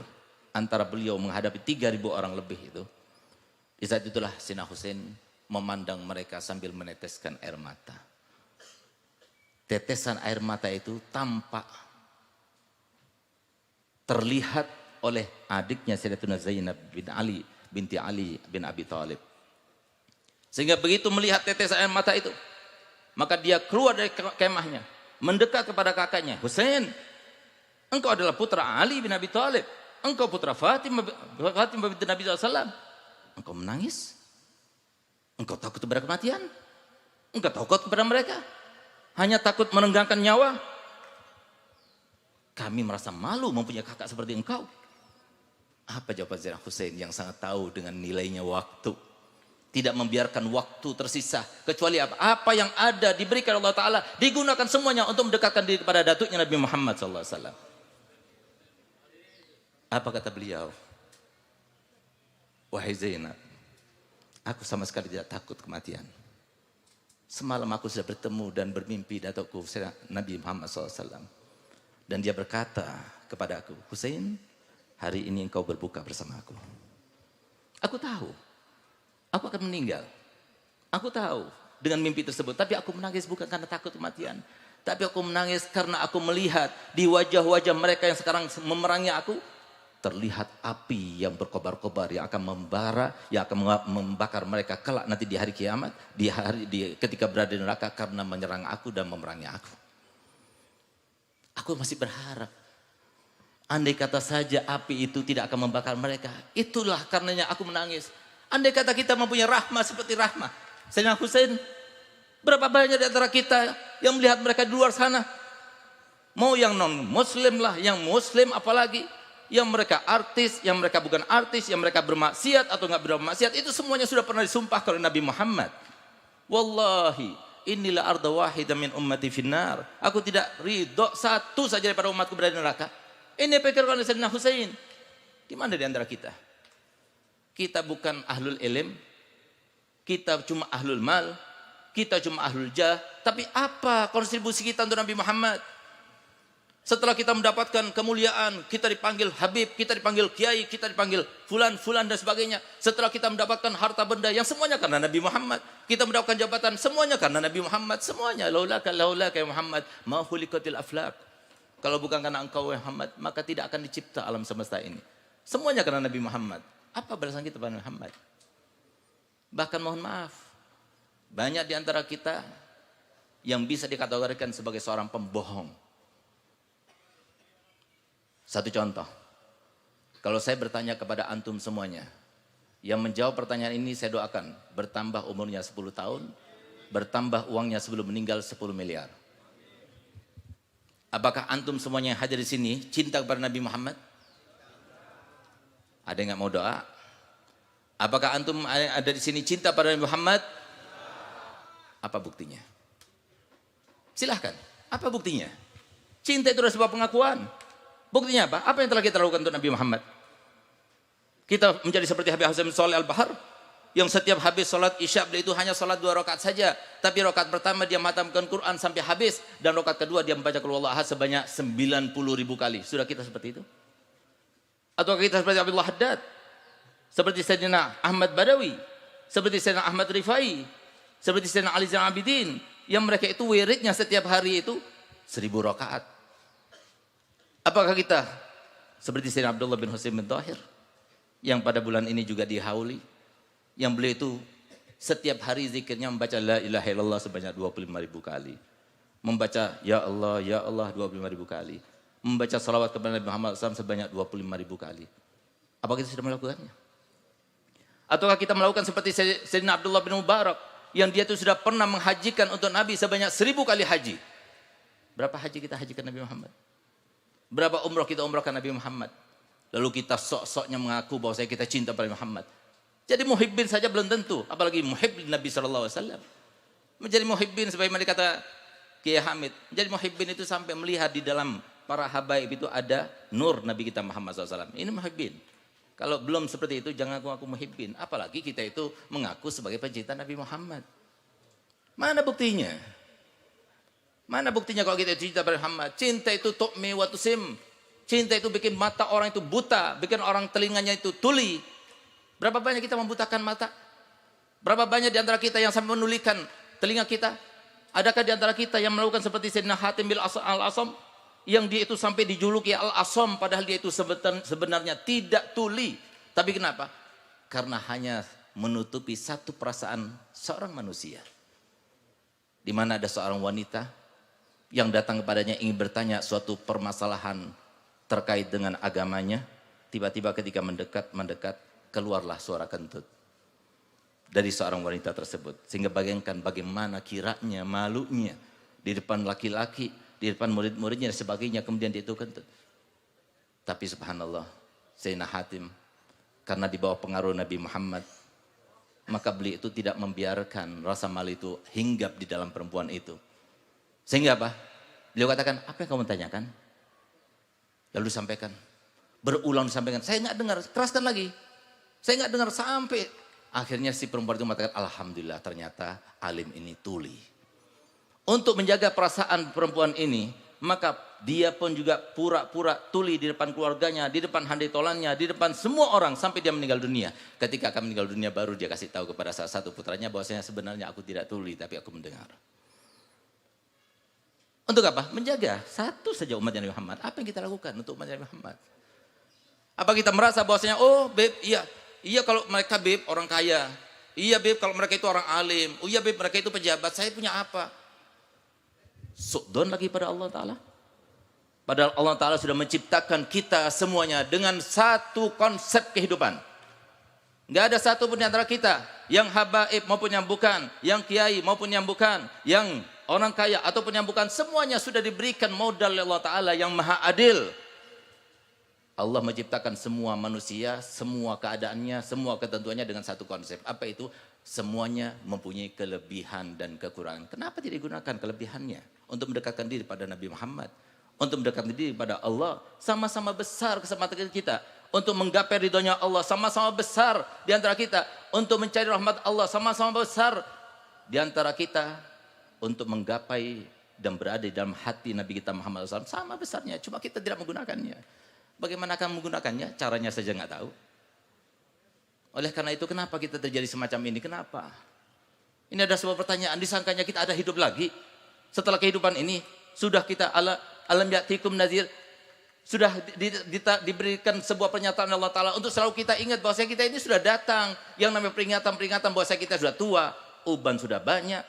antara beliau menghadapi 3.000 orang lebih itu, di saat itulah Sayyidina Husain memandang mereka sambil meneteskan air mata. Tetesan air mata itu tampak terlihat oleh adiknya Sayyidatuna Zainab bin Ali binti Ali bin Abi Thalib. Sehingga begitu melihat tetesan air mata itu, maka dia keluar dari kemahnya, mendekat kepada kakaknya, Husain, engkau adalah putra Ali bin Abi Thalib, engkau putra Fatimah binti Nabi SAW, engkau menangis, engkau takut kepada kematian, engkau takut kepada mereka, hanya takut merenggangkan nyawa. Kami merasa malu mempunyai kakak seperti engkau. Apa jawaban Sayyidina Husain yang sangat tahu dengan nilainya waktu? Tidak membiarkan waktu tersisa. Kecuali apa? Apa yang ada diberikan Allah Ta'ala, digunakan semuanya untuk mendekatkan diri kepada datuknya Nabi Muhammad SAW. Apa kata beliau? Wahai Zainab, aku sama sekali tidak takut kematian. Semalam aku sudah bertemu dan bermimpi datukku Nabi Muhammad SAW. Dan dia berkata kepada aku, Husain, hari ini engkau berbuka bersama aku. Aku tahu, aku akan meninggal. Aku tahu dengan mimpi tersebut. Tapi aku menangis bukan karena takut kematian. Tapi aku menangis karena aku melihat di wajah-wajah mereka yang sekarang memerangi aku, terlihat api yang berkobar-kobar yang akan membara, yang akan membakar mereka kelak nanti di hari kiamat, ketika berada di neraka karena menyerang aku dan memerangi aku. Aku masih berharap, andai kata saja api itu tidak akan membakar mereka, itulah karenanya aku menangis. Andai kata kita mempunyai rahmah seperti rahmah Sayyidina Husain, berapa banyak di antara kita yang melihat mereka di luar sana, mau yang non muslim lah, yang muslim apalagi, yang mereka artis, yang mereka bukan artis, yang mereka bermaksiat atau nggak bermaksiat, itu semuanya sudah pernah disumpah oleh Nabi Muhammad. Wallahi, inilah arda wahidah min ummati finnar. Aku tidak ridho satu saja daripada umatku berada di neraka. Ini pikirkan oleh Sayyidina Husain. Di mana di antara kita? Kita bukan ahlul ilm, kita cuma ahlul mal, kita cuma ahlul jah. Tapi apa kontribusi kita untuk Nabi Muhammad? Setelah kita mendapatkan kemuliaan, kita dipanggil Habib, kita dipanggil Kiai, kita dipanggil Fulan dan sebagainya. Setelah kita mendapatkan harta benda yang semuanya karena Nabi Muhammad. Kita mendapatkan jabatan semuanya karena Nabi Muhammad. Semuanya laulaka ya Muhammad ma khuliqatil aflaq. Kalau bukan karena engkau ya Muhammad, maka tidak akan dicipta alam semesta ini. Semuanya karena Nabi Muhammad. Apa balasan kita pada Muhammad? Bahkan mohon maaf, banyak di antara kita yang bisa dikategorikan sebagai seorang pembohong. Satu contoh, kalau saya bertanya kepada antum semuanya, yang menjawab pertanyaan ini saya doakan bertambah umurnya 10 tahun, bertambah uangnya sebelum meninggal 10 miliar. Apakah antum semuanya yang hadir di sini cinta kepada Nabi Muhammad? Ada yang nggak mau doa? Apakah antum ada di sini cinta pada Nabi Muhammad? Apa buktinya? Silahkan. Apa buktinya? Cinta itu adalah sebuah pengakuan. Buktinya apa? Apa yang telah kita lakukan untuk Nabi Muhammad? Kita menjadi seperti Habib Hasan bin Shalih Al-Bahar, yang setiap habis sholat isya beliau itu hanya sholat 2 rakaat saja, tapi rakaat pertama dia menghatamkan Quran sampai habis, dan rakaat kedua dia membaca Qul Huwallahu Ahad sebanyak 90.000 kali. Sudah kita seperti itu? Atau kita seperti Abdullah Haddad, seperti Sayyidina Ahmad Badawi, seperti Sayyidina Ahmad Rifai, seperti Sayyidina Ali Zainal Abidin, yang mereka itu wiridnya setiap hari itu 1000 rakaat. Apakah kita seperti Sayyidina Abdullah bin Husain bin Tahir, yang pada bulan ini juga dihauli, yang beliau itu setiap hari zikirnya membaca la ilaha illallah sebanyak 25.000 kali, membaca ya Allah 25.000 kali, membaca salawat kepada Nabi Muhammad SAW sebanyak 25.000 kali. Apa kita sudah melakukannya? Ataukah kita melakukan seperti Sayyidina Abdullah bin Mubarak, yang dia itu sudah pernah menghajikan untuk Nabi sebanyak 1000 kali haji. Berapa haji kita hajikan Nabi Muhammad? Berapa umrah kita umrahkan Nabi Muhammad? Lalu kita sok-soknya mengaku bahwa kita cinta pada Muhammad. Jadi muhibbin saja belum tentu, apalagi muhibbin Nabi SAW. Menjadi muhibbin sebagaimana dikata Kiai Hamid, menjadi muhibbin itu sampai melihat di dalam para habaib itu ada nur Nabi kita Muhammad SAW. Ini muhibbin. Kalau belum seperti itu jangan aku muhibbin. Apalagi kita itu mengaku sebagai pencinta Nabi Muhammad. Mana buktinya? Mana buktinya kalau kita cinta pada Muhammad? Cinta itu tu'mi wa tusim. Cinta itu bikin mata orang itu buta, bikin orang telinganya itu tuli. Berapa banyak kita membutakan mata? Berapa banyak di antara kita yang sampai menulikan telinga kita? Adakah di antara kita yang melakukan seperti Sayyidina Hatim bin Al-Asam, yang dia itu sampai dijuluki Al-Asam, padahal dia itu sebenarnya tidak tuli. Tapi kenapa? Karena hanya menutupi satu perasaan seorang manusia. Di mana ada seorang wanita yang datang kepadanya ingin bertanya suatu permasalahan terkait dengan agamanya. Tiba-tiba ketika mendekat, keluarlah suara kentut dari seorang wanita tersebut. Sehingga bayangkan bagaimana kiranya malunya di depan laki-laki, di depan murid-muridnya dan sebagainya, kemudian dia itu kentut. Tapi subhanallah, Sayyidina Hatim karena di bawah pengaruh Nabi Muhammad, maka beliau itu tidak membiarkan rasa malu itu hinggap di dalam perempuan itu. Sehingga apa? Beliau katakan, apa yang kamu tanyakan? Lalu disampaikan, berulang disampaikan, saya nggak dengar, keraskan lagi. Saya nggak dengar sampai akhirnya si perempuan itu mengatakan, alhamdulillah ternyata alim ini tuli. Untuk menjaga perasaan perempuan ini, maka dia pun juga pura-pura tuli di depan keluarganya, di depan handai tolannya, di depan semua orang sampai dia meninggal dunia. Ketika akan meninggal dunia baru dia kasih tahu kepada salah satu putranya bahwasanya sebenarnya aku tidak tuli tapi aku mendengar. Untuk apa? Menjaga satu saja umat Nabi Muhammad. Apa yang kita lakukan untuk umat Nabi Muhammad? Apa kita merasa bahwasanya, oh beb, iya kalau mereka beb orang kaya, iya beb kalau mereka itu orang alim, oh iya beb mereka itu pejabat, saya punya apa? Su'don lagi pada Allah Ta'ala. Padahal Allah Ta'ala sudah menciptakan kita semuanya dengan satu konsep kehidupan. Gak ada satu pun di antara kita yang habaib maupun yang bukan, yang kiai maupun yang bukan, yang orang kaya ataupun yang bukan, semuanya sudah diberikan modal oleh Allah Ta'ala yang maha adil. Allah menciptakan semua manusia, semua keadaannya, semua ketentuannya dengan satu konsep. Apa itu? Semuanya mempunyai kelebihan dan kekurangan. Kenapa tidak digunakan kelebihannya untuk mendekatkan diri pada Nabi Muhammad? Untuk mendekatkan diri pada Allah. Sama-sama besar kesempatan kita untuk menggapai ridhonya Allah. Sama-sama besar di antara kita untuk mencari rahmat Allah. Sama-sama besar di antara kita untuk menggapai dan berada di dalam hati Nabi kita Muhammad SAW. Sama besarnya, cuma kita tidak menggunakannya. Bagaimana akan menggunakannya? Caranya saja nggak tahu. Oleh karena itu kenapa kita terjadi semacam ini? Kenapa? Ini ada sebuah pertanyaan, disangkanya kita ada hidup lagi. Setelah kehidupan ini, sudah kita alam ya'tikum nazir, sudah diberikan sebuah pernyataan Allah Ta'ala untuk selalu kita ingat bahwa kita ini sudah datang. Yang namanya peringatan bahwa kita sudah tua, uban sudah banyak,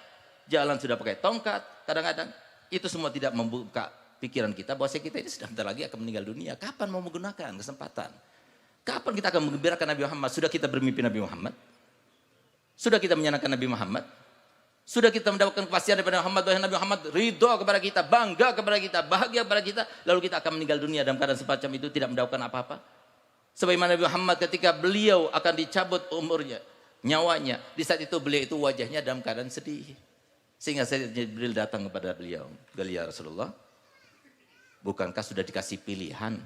jalan sudah pakai tongkat, kadang-kadang. Itu semua tidak membuka pikiran kita bahwa kita ini sudah bentar lagi akan meninggal dunia. Kapan mau menggunakan kesempatan? Kapan kita akan menggembirakan Nabi Muhammad? Sudah kita bermimpi Nabi Muhammad? Sudah kita menyenangkan Nabi Muhammad? Sudah kita mendapatkan kepastian daripada Muhammad bahwa Nabi Muhammad ridho kepada kita, bangga kepada kita, bahagia kepada kita, lalu kita akan meninggal dunia dalam keadaan semacam itu tidak mendapatkan apa-apa? Sebagaimana Nabi Muhammad ketika beliau akan dicabut umurnya, nyawanya, di saat itu beliau itu wajahnya dalam keadaan sedih. Sehingga Sayyidina Jibril datang kepada beliau, "Ya Rasulullah, bukankah sudah dikasih pilihan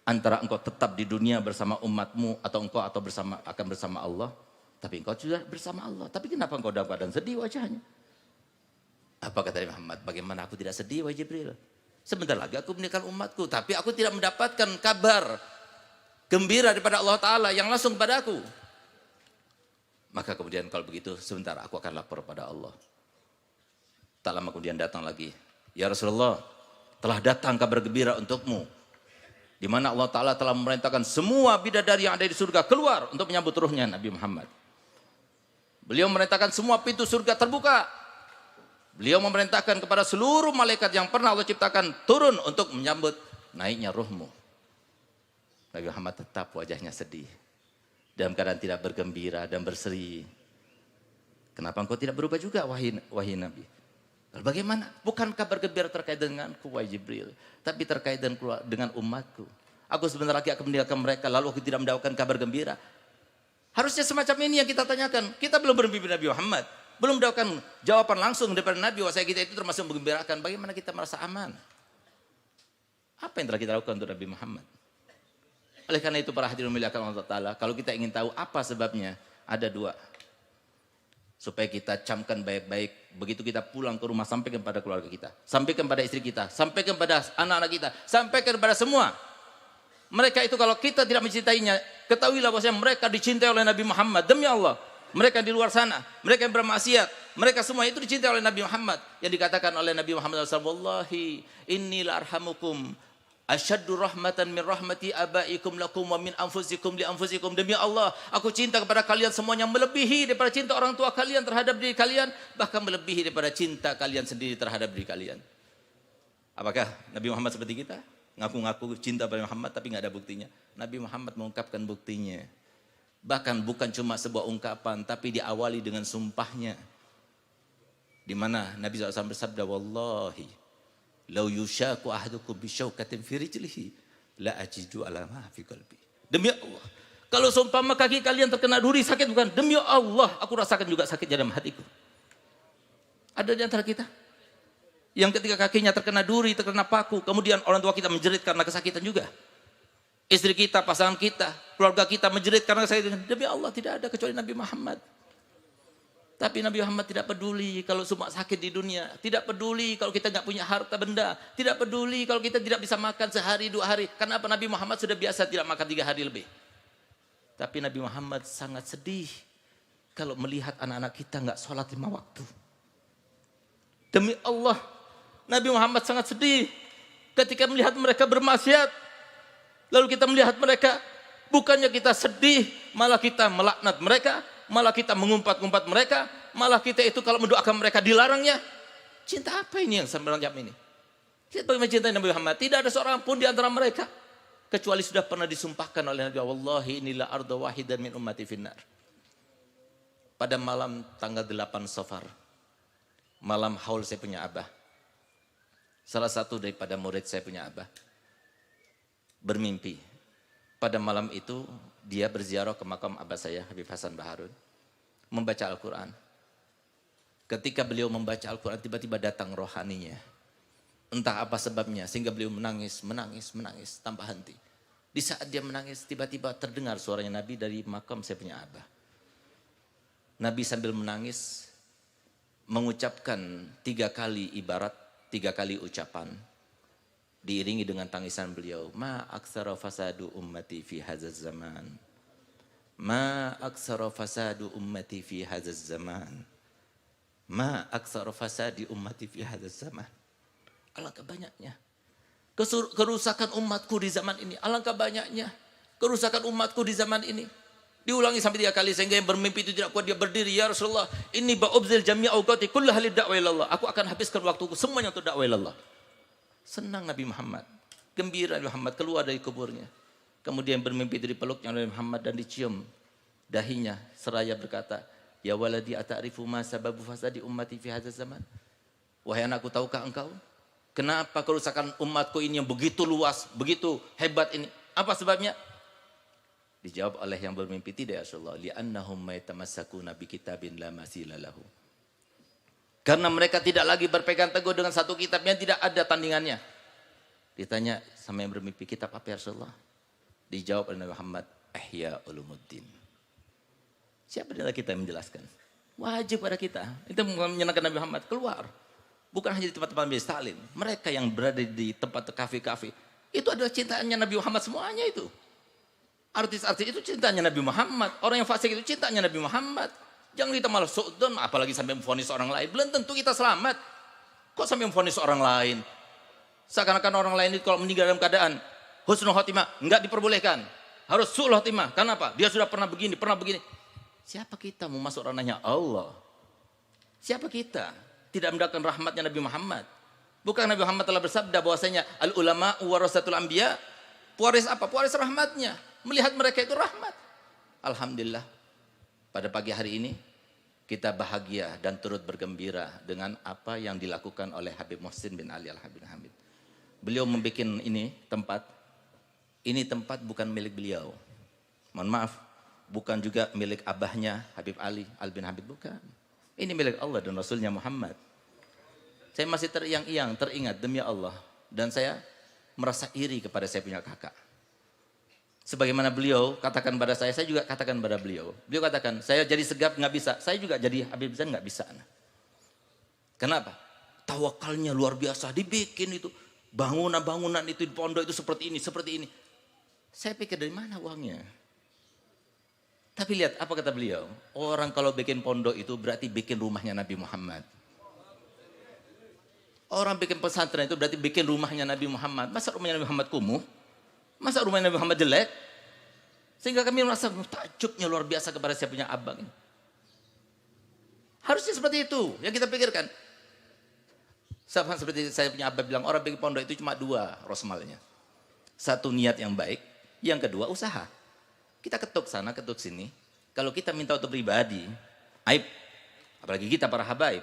antara engkau tetap di dunia bersama umatmu atau engkau akan bersama Allah? Tapi engkau sudah bersama Allah. Tapi kenapa engkau dalam keadaan sedih wajahnya?" Apa kata Nabi Muhammad? "Bagaimana aku tidak sedih, wahai Jibril? Sebentar lagi aku meninggalkan umatku, tapi aku tidak mendapatkan kabar gembira daripada Allah Ta'ala yang langsung kepada aku. Maka kemudian kalau begitu sebentar aku akan lapor pada Allah." Tak lama kemudian datang lagi, "Ya Rasulullah, telah datang kabar gembira untukmu, di mana Allah Ta'ala telah memerintahkan semua bidadari yang ada di surga keluar untuk menyambut ruhnya Nabi Muhammad. Beliau memerintahkan semua pintu surga terbuka. Beliau memerintahkan kepada seluruh malaikat yang pernah Allah ciptakan turun untuk menyambut naiknya ruhmu." Nabi Muhammad tetap wajahnya sedih, dalam keadaan tidak bergembira dan berseri. "Kenapa engkau tidak berubah juga, wahai Nabi?" Lalu bagaimana? Bukan kabar gembira terkait denganku, wahai Jibril, tapi terkait dengan umatku. Aku sebentar lagi akan meninggalkan mereka, lalu aku tidak mendapatkan kabar gembira. Harusnya semacam ini yang kita tanyakan. Kita belum bermimpi Nabi Muhammad, belum mendapatkan jawaban langsung daripada Nabi bahwa kita itu termasuk menggembirakan. Bagaimana kita merasa aman? Apa yang telah kita lakukan untuk Nabi Muhammad? Oleh karena itu para hadirin muliakan Allah Ta'ala, kalau kita ingin tahu apa sebabnya, ada dua. Supaya kita camkan baik-baik, begitu kita pulang ke rumah, sampaikan pada keluarga kita, sampaikan pada istri kita, sampaikan pada anak-anak kita, sampaikan kepada semua. Mereka itu kalau kita tidak mencintainya, ketahuilah bahwasanya mereka dicintai oleh Nabi Muhammad. Demi Allah, mereka di luar sana, mereka yang bermaksiat, mereka semua itu dicintai oleh Nabi Muhammad. Yang dikatakan oleh Nabi Muhammad SAW, "Wallahi inni la arhamukum asyaddu rahmatan min rahmati abaikum lakum wa min anfusikum li anfusikum." Demi Allah, aku cinta kepada kalian semuanya melebihi daripada cinta orang tua kalian terhadap diri kalian, bahkan melebihi daripada cinta kalian sendiri terhadap diri kalian. Apakah Nabi Muhammad seperti kita? Ngaku-ngaku cinta pada Muhammad tapi nggak ada buktinya. Nabi Muhammad mengungkapkan buktinya. Bahkan bukan cuma sebuah ungkapan, tapi diawali dengan sumpahnya. Di mana Nabi SAW bersabda, "Wallahi lau yushaku ahadukum bisyaukatin fi rijlihi la ajidu ala ma fi qalbi." Demi Allah, kalau seumpama kaki kalian terkena duri sakit bukan? Demi Allah, aku rasakan juga sakit dalam hatiku. Ada di antara kita yang ketika kakinya terkena duri, terkena paku, kemudian orang tua kita menjerit karena kesakitan juga. Istri kita, pasangan kita, keluarga kita menjerit karena kesakitan. Demi Allah tidak ada kecuali Nabi Muhammad. Tapi Nabi Muhammad tidak peduli kalau semua sakit di dunia. Tidak peduli kalau kita nggak punya harta benda. Tidak peduli kalau kita tidak bisa makan sehari, 2 hari. Karena apa? Nabi Muhammad sudah biasa tidak makan 3 hari lebih. Tapi Nabi Muhammad sangat sedih kalau melihat anak-anak kita nggak sholat 5 waktu. Demi Allah, Nabi Muhammad sangat sedih ketika melihat mereka bermaksiat. Lalu kita melihat mereka, bukannya kita sedih, malah kita melaknat mereka, malah kita mengumpat-ngumpat mereka, malah kita itu kalau mendoakan mereka dilarangnya. Cinta apa ini yang semacam ini? Kita bagaimana cinta Nabi Muhammad? Tidak ada seorang pun di antara mereka kecuali sudah pernah disumpahkan oleh Nabi, "Wallahi inilah arda wahidan min ummati finnar." Pada malam tanggal 8 Safar, malam haul saya punya abah, salah satu daripada murid saya punya abah, bermimpi. Pada malam itu dia berziarah ke makam abah saya, Habib Hasan Baharun, membaca Al-Quran. Ketika beliau membaca Al-Quran, tiba-tiba datang rohaninya. Entah apa sebabnya, sehingga beliau menangis tanpa henti. Di saat dia menangis, tiba-tiba terdengar suaranya Nabi dari makam saya punya abah. Nabi sambil menangis, mengucapkan 3 kali ibarat, 3 kali ucapan. Diiringi dengan tangisan beliau, "Ma aksara fasadu ummati fi hadzal zaman. Ma aksara fasadu ummati fi hadzal zaman. Ma aksara fasadi ummati fi hadzal zaman." Alangkah banyaknya kerusakan umatku di zaman ini. Alangkah banyaknya kerusakan umatku di zaman ini. Diulangi sampai 3 kali sehingga yang bermimpi itu tidak kuat, dia berdiri, ya Rasulullah, ini ba'ubzil jami'a awqati kullaha lid'a'wa ilallah. Aku akan habiskan waktuku semuanya untuk dakwah ilallah. Senang Nabi Muhammad, gembira Nabi Muhammad keluar dari kuburnya. Kemudian bermimpi itu dipeluknya Nabi Muhammad dan dicium dahinya seraya berkata, ya waladi ata'rifu ma sababu fasadi ummati fi hadzal zaman. Wahai anakku, tahukah engkau kenapa kerusakan umatku ini yang begitu luas, begitu hebat ini? Apa sebabnya? Dijawab oleh yang bermimpi, tidak ya Rasulullah, li'annahum maytamassakuna bi kitabin la masila lahu. Karena mereka tidak lagi berpegang teguh dengan satu kitab yang tidak ada tandingannya. Ditanya sama yang bermimpi, kitab apa ya Rasulullah? Dijawab oleh Nabi Muhammad, Ihya Ulumuddin. Siapa adalah kita yang menjelaskan? Wajib pada kita. Itu menyenangkan Nabi Muhammad keluar. Bukan hanya di tempat-tempat Majelis Taklim. Mereka yang berada di tempat kafe-kafe, itu adalah cintanya Nabi Muhammad semuanya itu. Artis-artis itu cintanya Nabi Muhammad. Orang yang fasik itu cintanya Nabi Muhammad. Jangan kita malah su'udon, apalagi sampai memvonis orang lain. Belum tentu kita selamat. Kok sampai memvonis orang lain? Seakan-akan orang lain itu kalau meninggal dalam keadaan husnul khotimah, enggak diperbolehkan. Harus su'ul khotimah. Kenapa? Dia sudah pernah begini, pernah begini. Siapa kita mau masuk ranahnya Allah? Siapa kita? Tidak mendapatkan rahmatnya Nabi Muhammad. Bukan Nabi Muhammad telah bersabda bahwasanya al-ulama warasatul anbiya. Pewaris apa? Pewaris rahmatnya. Melihat mereka itu rahmat. Alhamdulillah, pada pagi hari ini kita bahagia dan turut bergembira dengan apa yang dilakukan oleh Habib Muhsin bin Ali Al-Habib Hamid. Beliau membuat ini tempat bukan milik beliau. Mohon maaf, bukan juga milik abahnya Habib Ali Al-Bin Habib, bukan. Ini milik Allah dan Rasulnya Muhammad. Saya masih teringat demi Allah. Dan saya merasa iri kepada saya punya kakak. Sebagaimana beliau katakan pada saya juga katakan pada beliau. Beliau katakan, saya jadi segap nggak bisa, saya juga jadi Habib Zain nggak bisa. Kenapa? Tawakalnya luar biasa, dibikin itu bangunan-bangunan itu di pondok itu seperti ini. Saya pikir dari mana uangnya? Tapi lihat apa kata beliau, orang kalau bikin pondok itu berarti bikin rumahnya Nabi Muhammad. Orang bikin pesantren itu berarti bikin rumahnya Nabi Muhammad. Masa rumahnya Nabi Muhammad kumuh? Masa rumah Nabi Muhammad jelek? Sehingga kami merasa takjubnya luar biasa kepada saya punya abang. Harusnya seperti itu yang kita pikirkan. Sama seperti saya punya abang bilang, orang bikin pondok itu cuma 2 rosmalnya. Satu, niat yang baik. Yang kedua, usaha. Kita ketuk sana, ketuk sini. Kalau kita minta untuk pribadi, aib. Apalagi kita para habaib.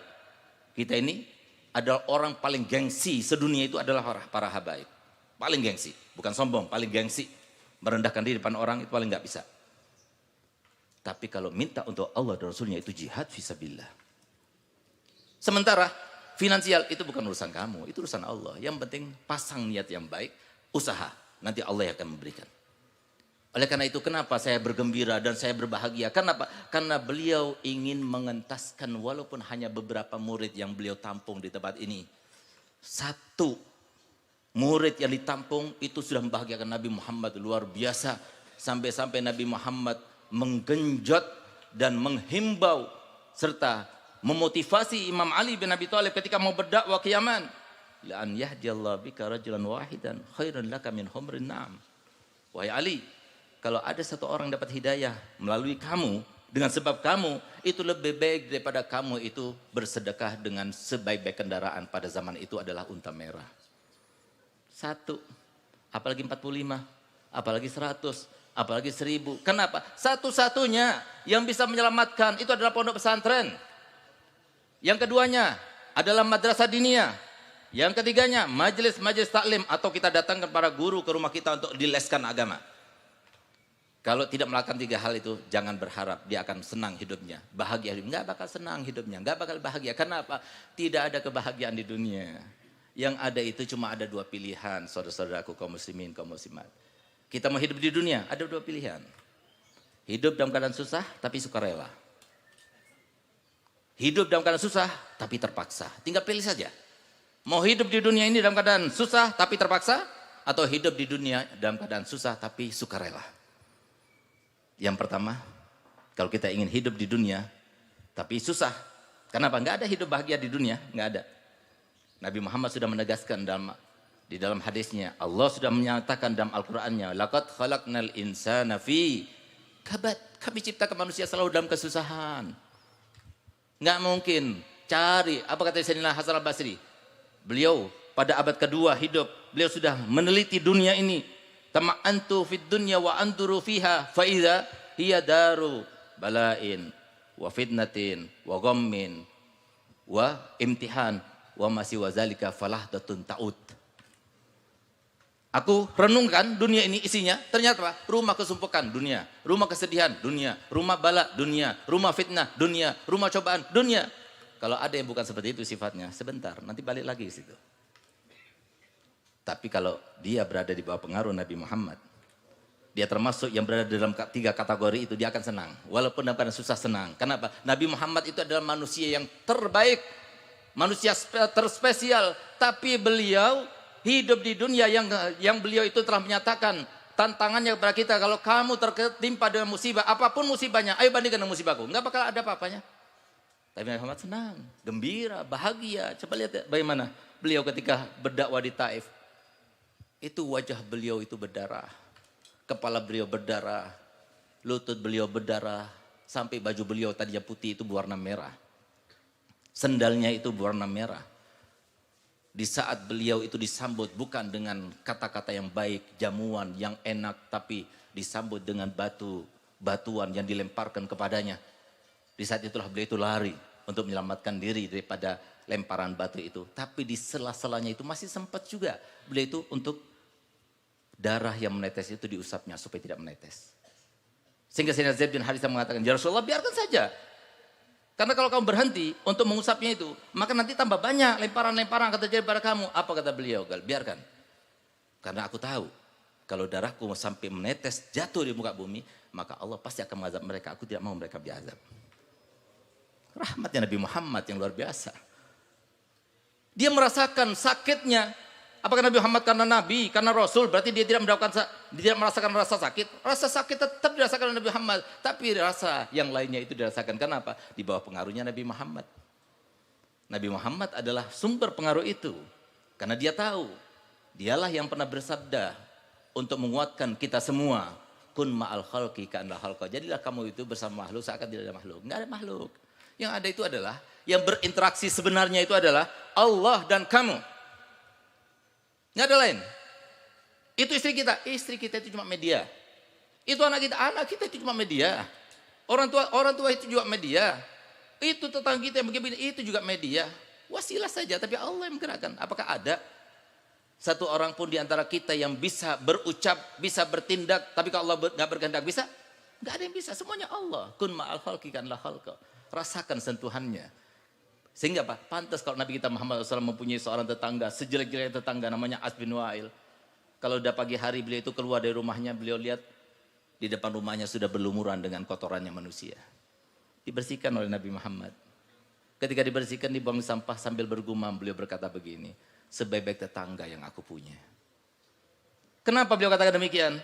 Kita ini adalah orang paling gengsi sedunia, itu adalah para habaib. Paling gengsi, bukan sombong, paling gengsi. Merendahkan diri depan orang itu paling nggak bisa. Tapi kalau minta untuk Allah dan Rasulnya itu jihad fisabilillah. Sementara finansial itu bukan urusan kamu, itu urusan Allah. Yang penting pasang niat yang baik, usaha. Nanti Allah yang akan memberikan. Oleh karena itu kenapa saya bergembira dan saya berbahagia? Kenapa? Karena beliau ingin mengentaskan walaupun hanya beberapa murid yang beliau tampung di tempat ini. Satu murid yang ditampung itu sudah membahagiakan Nabi Muhammad luar biasa. Sampai-sampai Nabi Muhammad menggenjot dan menghimbau serta memotivasi Imam Ali bin Abi Thalib ketika mau berdakwah ke Yaman. La an yahdiyallahu bika rajulan wahidan khairun laka min humrin na'am. Wahai Ali, kalau ada satu orang dapat hidayah melalui kamu, dengan sebab kamu, itu lebih baik daripada kamu itu bersedekah dengan sebaik-baik kendaraan pada zaman itu adalah unta merah. 1, apalagi 45, apalagi 100, apalagi 1000. Kenapa? Satu-satunya yang bisa menyelamatkan itu adalah pondok pesantren. Yang keduanya adalah madrasah diniyah. Yang ketiganya majelis-majelis taklim atau kita datangkan para guru ke rumah kita untuk dileskan agama. Kalau tidak melakukan 3 hal itu, jangan berharap dia akan senang hidupnya, bahagia hidupnya. Enggak bakal senang hidupnya, enggak bakal bahagia. Kenapa? Tidak ada kebahagiaan di dunia. Yang ada itu cuma ada 2 pilihan, saudara-saudaraku kaum muslimin, kaum muslimat. Kita mau hidup di dunia, ada 2 pilihan. Hidup dalam keadaan susah, tapi sukarela. Hidup dalam keadaan susah, tapi terpaksa. Tinggal pilih saja. Mau hidup di dunia ini dalam keadaan susah, tapi terpaksa, atau hidup di dunia dalam keadaan susah, tapi sukarela. Yang pertama, kalau kita ingin hidup di dunia, tapi susah. Kenapa? Enggak ada hidup bahagia di dunia, enggak ada. Nabi Muhammad sudah menegaskan di dalam hadisnya, Allah sudah menyatakan dalam Al-Qur'annya, laqad khalaqnal insana fi kabad. Kami ciptakan manusia selalu dalam kesusahan. Nggak mungkin. Cari, apa kata Sayyidina Hasan al-Basri? Beliau pada abad kedua hidup, beliau sudah meneliti dunia ini. Tama'antu fid dunya wa anturu fiha fa idza hiya daru bala'in wa fitnatin wa ghammin wa imtihan wa masih wazalika falahdatun ta'ud. Aku renungkan dunia ini isinya, ternyata apa? Rumah kesumpukan dunia, rumah kesedihan dunia, rumah bala dunia, rumah fitnah dunia, rumah cobaan dunia. Kalau ada yang bukan seperti itu sifatnya, sebentar, nanti balik lagi ke situ. Tapi kalau dia berada di bawah pengaruh Nabi Muhammad, dia termasuk yang berada dalam 3 kategori itu, dia akan senang. Walaupun dalam keadaan susah senang. Kenapa? Nabi Muhammad itu adalah manusia yang terbaik, manusia terspesial. Tapi beliau hidup di dunia yang beliau itu telah menyatakan tantangannya kepada kita. Kalau kamu tertimpa dengan musibah, apapun musibahnya, ayo bandingkan dengan musibahku. Enggak bakal ada apa-apanya. Tapi Nabi Muhammad senang, gembira, bahagia. Coba lihat ya, bagaimana beliau ketika berdakwah di Taif. Itu wajah beliau itu berdarah. Kepala beliau berdarah. Lutut beliau berdarah. Sampai baju beliau tadinya putih itu berwarna merah. Sendalnya itu berwarna merah. Di saat beliau itu disambut bukan dengan kata-kata yang baik, jamuan yang enak, tapi disambut dengan batuan yang dilemparkan kepadanya. Di saat itulah beliau itu lari untuk menyelamatkan diri daripada lemparan batu itu. Tapi di sela-selanya itu masih sempat juga beliau itu untuk darah yang menetes itu diusapnya supaya tidak menetes. Sehingga Sayyidina Zaid bin Harithah mengatakan, ya Rasulullah biarkan saja. Karena kalau kamu berhenti untuk mengusapnya itu, maka nanti tambah banyak lemparan-lemparan akan terjadi pada kamu. Apa kata beliau? Biarkan. Karena aku tahu, kalau darahku sampai menetes jatuh di muka bumi, maka Allah pasti akan mengazab mereka. Aku tidak mau mereka diazab. Rahmatnya Nabi Muhammad yang luar biasa. Dia merasakan sakitnya. Apakah Nabi Muhammad karena Nabi, karena Rasul, berarti dia tidak merasakan rasa sakit? Rasa sakit tetap dirasakan oleh Nabi Muhammad. Tapi rasa yang lainnya itu dirasakan. Kenapa? Di bawah pengaruhnya Nabi Muhammad. Nabi Muhammad adalah sumber pengaruh itu. Karena dia tahu. Dialah yang pernah bersabda untuk menguatkan kita semua. Kun ma'al khalqi ka'anla khalqa. Jadilah kamu itu bersama makhluk seakan tidak ada makhluk. Enggak ada makhluk. Yang ada itu adalah, yang berinteraksi sebenarnya itu adalah Allah dan kamu. Nggak ada lain. Itu istri kita itu cuma media. Itu anak kita itu cuma media. Orang tua itu juga media. Itu tetangga kita yang begini, itu juga media. Wasilah saja, tapi Allah yang menggerakkan. Apakah ada satu orang pun di antara kita yang bisa berucap, bisa bertindak, tapi kalau Allah nggak berkehendak bisa? Nggak ada yang bisa, semuanya Allah. Kun ma'al khalqi ka'anla khalqa. Rasakan sentuhannya. Sehingga apa? Pantas kalau Nabi kita Muhammad SAW mempunyai seorang tetangga, sejelek-jelek tetangga namanya As bin Wa'il. Kalau udah pagi hari beliau itu keluar dari rumahnya, beliau lihat di depan rumahnya sudah berlumuran dengan kotorannya manusia. Dibersihkan oleh Nabi Muhammad. Ketika dibersihkan, dibuang sampah sambil bergumam, beliau berkata begini, sebaik-baik tetangga yang aku punya. Kenapa beliau katakan demikian?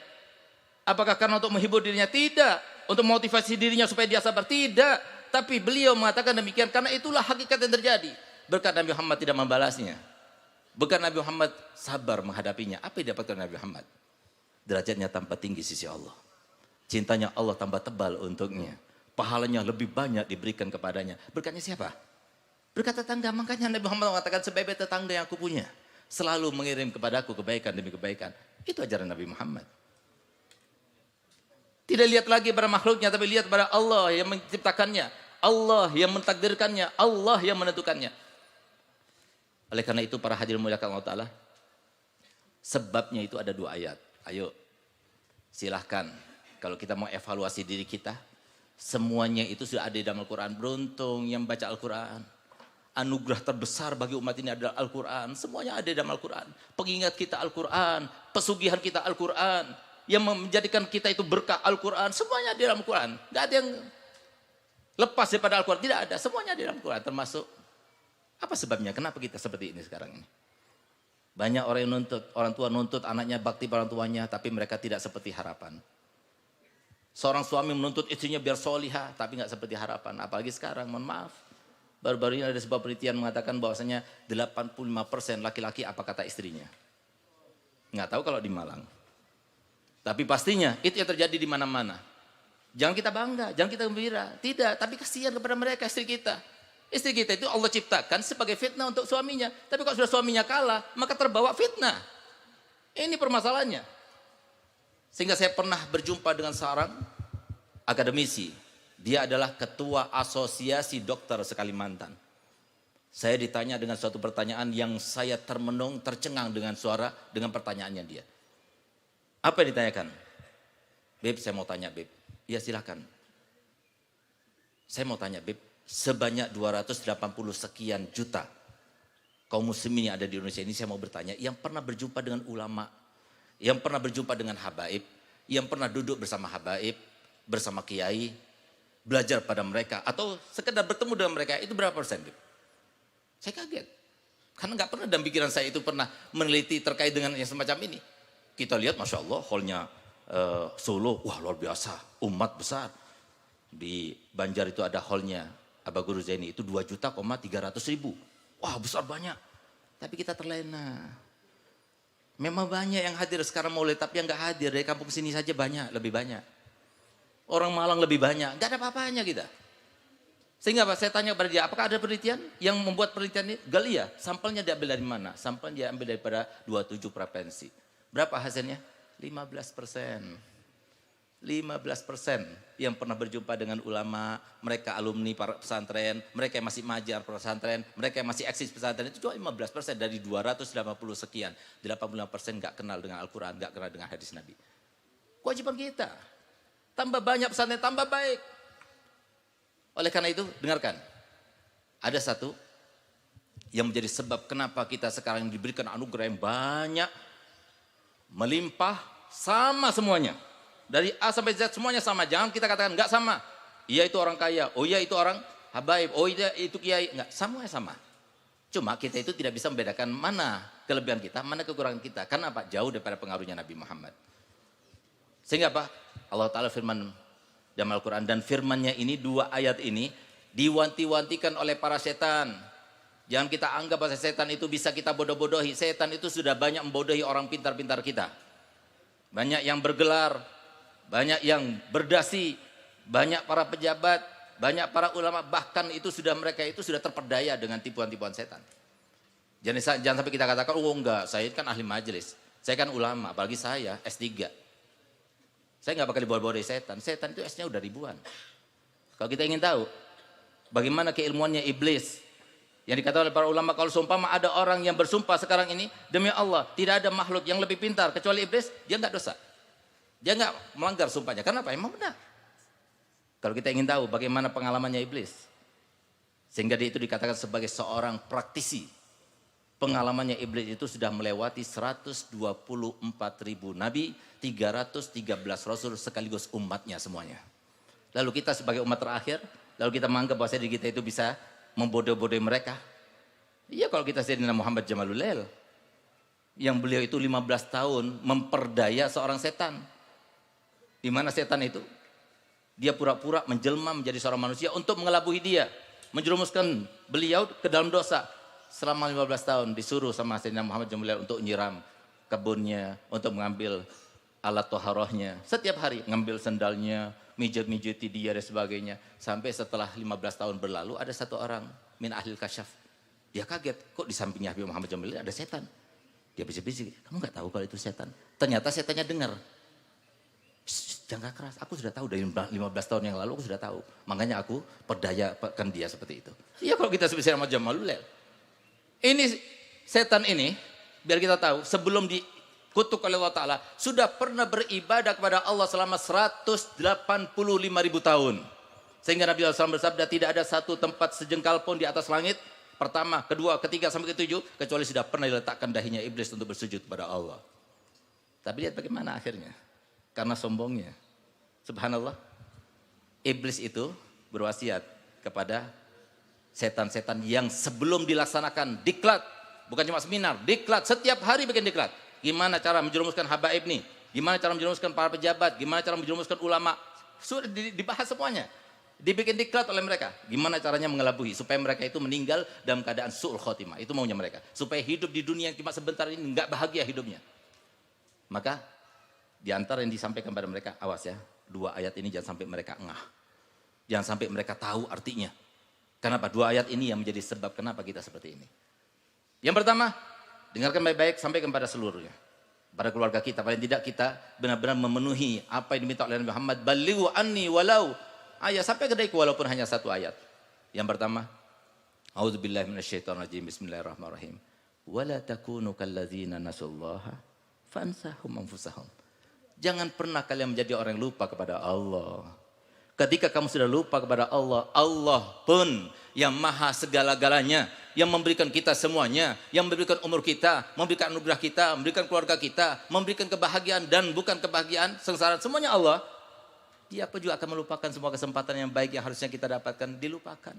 Apakah karena untuk menghibur dirinya? Tidak. Untuk memotivasi dirinya supaya dia sabar? Tidak. Tapi beliau mengatakan demikian karena itulah hakikat yang terjadi. Berkat Nabi Muhammad tidak membalasnya. Berkat Nabi Muhammad sabar menghadapinya. Apa yang didapatkan Nabi Muhammad? Derajatnya tambah tinggi sisi Allah. Cintanya Allah tambah tebal untuknya. Pahalanya lebih banyak diberikan kepadanya. Berkatnya siapa? Berkat tetangga. Makanya Nabi Muhammad mengatakan sebaik-baik tetangga yang aku punya. Selalu mengirim kepadaku kebaikan demi kebaikan. Itu ajaran Nabi Muhammad. Tidak lihat lagi pada makhluknya, tapi lihat pada Allah yang menciptakannya. Allah yang mentakdirkannya. Allah yang menentukannya. Oleh karena itu para hadirin muliakan Allah Ta'ala. Sebabnya itu ada 2 ayat. Ayo silahkan. Kalau kita mau evaluasi diri kita. Semuanya itu sudah ada di dalam Al-Quran. Beruntung yang baca Al-Quran. Anugerah terbesar bagi umat ini adalah Al-Quran. Semuanya ada di dalam Al-Quran. Pengingat kita Al-Quran. Pesugihan kita Al-Quran. Yang menjadikan kita itu berkah Al-Quran. Semuanya di dalam Al-Quran. Tidak ada yang lepas daripada Al-Quran. Tidak ada. Semuanya di dalam Al-Quran. Termasuk apa sebabnya? Kenapa kita seperti ini sekarang ini? Banyak orang yang nuntut. Orang tua nuntut anaknya bakti pada orang tuanya. Tapi mereka tidak seperti harapan. Seorang suami menuntut istrinya biar solihah. Tapi nggak seperti harapan. Apalagi sekarang. Mohon maaf. Baru-baru ini ada sebuah penelitian mengatakan bahwasanya 85% laki-laki apa kata istrinya. Nggak tahu kalau di Malang. Tapi pastinya itu yang terjadi di mana-mana. Jangan kita bangga, jangan kita gembira. Tidak, tapi kasihan kepada mereka, istri kita. Istri kita itu Allah ciptakan sebagai fitnah untuk suaminya. Tapi kalau sudah suaminya kalah, maka terbawa fitnah. Ini permasalahannya. Sehingga saya pernah berjumpa dengan seorang akademisi. Dia adalah ketua asosiasi dokter se-Kalimantan. Saya ditanya dengan suatu pertanyaan yang saya termenung, tercengang dengan suara, dengan pertanyaannya dia. Apa yang ditanyakan? Beb, saya mau tanya, Beb. Ya silakan. Saya mau tanya, Beb. Sebanyak 280 sekian juta kaum muslimin yang ada di Indonesia ini, saya mau bertanya, yang pernah berjumpa dengan ulama, yang pernah berjumpa dengan habaib, yang pernah duduk bersama habaib, bersama kiai, belajar pada mereka, atau sekedar bertemu dengan mereka, itu berapa persen? Saya kaget. Karena nggak pernah dalam pikiran saya itu pernah meneliti terkait dengan yang semacam ini. Kita lihat, Masya Allah, hallnya Solo, wah luar biasa, umat besar. Di Banjar itu ada hallnya Aba Guru Zaini, itu 2.300.000. Wah besar banyak. Tapi kita terlena. Memang banyak yang hadir sekarang maulid, tapi yang nggak hadir dari kampung sini saja banyak, lebih banyak. Orang Malang lebih banyak, nggak ada apa-apanya kita. Sehingga Pak, saya tanya kepada dia, apakah ada penelitian yang membuat penelitian ini? Galia, sampelnya diambil dari mana? Sampelnya diambil daripada 27 provinsi. Berapa hasilnya? 15%. 15% yang pernah berjumpa dengan ulama, mereka alumni para pesantren, mereka yang masih majar pesantren, mereka yang masih eksis pesantren, itu cuma 15% dari 280 sekian. 85% nggak kenal dengan Al-Quran, nggak kenal dengan hadis Nabi. Kewajiban kita, tambah banyak pesantren, tambah baik. Oleh karena itu, dengarkan, ada satu yang menjadi sebab kenapa kita sekarang diberikan anugerah yang banyak, melimpah, sama semuanya. Dari A sampai Z semuanya sama. Jangan kita katakan enggak sama. Iya itu orang kaya. Oh iya itu orang habaib. Oh iya itu kiai. Enggak, semuanya sama. Cuma kita itu tidak bisa membedakan mana kelebihan kita, mana kekurangan kita. Karena apa? Jauh daripada pengaruhnya Nabi Muhammad. Sehingga apa? Allah Ta'ala firman dalam Al-Quran. Dan firmannya ini, dua ayat ini, diwanti-wantikan oleh para setan. Jangan kita anggap bahwa setan itu bisa kita bodoh-bodohi. Setan itu sudah banyak membodohi orang pintar-pintar kita. Banyak yang bergelar, banyak yang berdasi, banyak para pejabat, banyak para ulama, bahkan itu sudah mereka itu sudah terperdaya dengan tipuan-tipuan setan. Jangan sampai kita katakan, oh enggak, saya kan ahli majelis, saya kan ulama, apalagi saya S3. Saya enggak bakal dibawa-bawa dari setan. Setan itu S-nya udah ribuan. Kalau kita ingin tahu bagaimana keilmuannya iblis, yang dikatakan oleh para ulama, kalau seumpama ada orang yang bersumpah sekarang ini, demi Allah, tidak ada makhluk yang lebih pintar kecuali iblis, dia enggak dosa. Dia enggak melanggar sumpahnya. Kenapa? Emang benar. Kalau kita ingin tahu bagaimana pengalamannya iblis, sehingga dia itu dikatakan sebagai seorang praktisi, pengalamannya iblis itu sudah melewati 124.000 nabi, 313 rasul sekaligus umatnya semuanya. Lalu kita sebagai umat terakhir, lalu kita menganggap bahwa diri kita itu bisa membodoh-bodohi mereka. Iya, kalau kita Sayyidina Muhammad Jamalulail, yang beliau itu 15 tahun memperdaya seorang setan. Di mana setan itu? Dia pura-pura menjelma menjadi seorang manusia untuk mengelabui dia, menjerumuskan beliau ke dalam dosa. Selama 15 tahun disuruh sama Sayyidina Muhammad Jamalulail untuk nyiram kebunnya, untuk mengambil alat toharohnya. Setiap hari ngambil sendalnya, mijit-mijiti dia dan sebagainya. Sampai setelah 15 tahun berlalu ada satu orang min ahlil kasyaf. Dia kaget, kok di sampingnya Habib Muhammad Jamalulail ada setan. Dia bisik-bisik, kamu nggak tahu kalau itu setan? Ternyata setannya dengar. Jangan keras, aku sudah tahu dari 15 tahun yang lalu aku sudah tahu. Makanya aku perdayakan dia seperti itu. Iya, kalau kita sebesar sama Jamalulail. Ini setan ini, biar kita tahu, sebelum dikutuk oleh Allah Ta'ala, sudah pernah beribadah kepada Allah selama 185.000 tahun. Sehingga Nabi SAW bersabda, tidak ada satu tempat sejengkal pun di atas langit, pertama, kedua, ketiga, sampai ketujuh, kecuali sudah pernah diletakkan dahinya iblis untuk bersujud kepada Allah. Tapi lihat bagaimana akhirnya. Karena sombongnya. Subhanallah. Iblis itu berwasiat kepada setan-setan yang sebelum dilaksanakan diklat. Bukan cuma seminar, diklat. Setiap hari bikin diklat. Gimana cara menjerumuskan habaib nih? Gimana cara menjerumuskan para pejabat? Gimana cara menjerumuskan ulama? Sudah dibahas semuanya. Dibikin diklat oleh mereka. Gimana caranya mengelabui supaya mereka itu meninggal dalam keadaan su'ul khotimah. Itu maunya mereka. Supaya hidup di dunia yang cuma sebentar ini nggak bahagia hidupnya. Maka di antara yang disampaikan pada mereka, awas ya, dua ayat ini jangan sampai mereka engah. Jangan sampai mereka tahu artinya. Kenapa? Dua ayat ini yang menjadi sebab kenapa kita seperti ini. Yang pertama, dengarkan baik-baik, sampaikan pada seluruhnya. Pada keluarga kita, paling tidak kita benar-benar memenuhi apa yang diminta oleh Nabi Muhammad. Balighu anni walau ayat, sampai ke diriku walaupun hanya satu ayat. Yang pertama, a'udzubillahi minasyaitonirrajim, bismillahirrahmanirrahim. Wala takunu kalladzina nasullaha fansahum anfusahum. Jangan pernah kalian menjadi orang yang lupa kepada Allah. Ketika kamu sudah lupa kepada Allah, Allah pun yang maha segala-galanya, yang memberikan kita semuanya, yang memberikan umur kita, memberikan anugerah kita, memberikan keluarga kita, memberikan kebahagiaan dan bukan kebahagiaan, sengsara, semuanya Allah. Dia pun juga akan melupakan semua kesempatan yang baik yang harusnya kita dapatkan, dilupakan.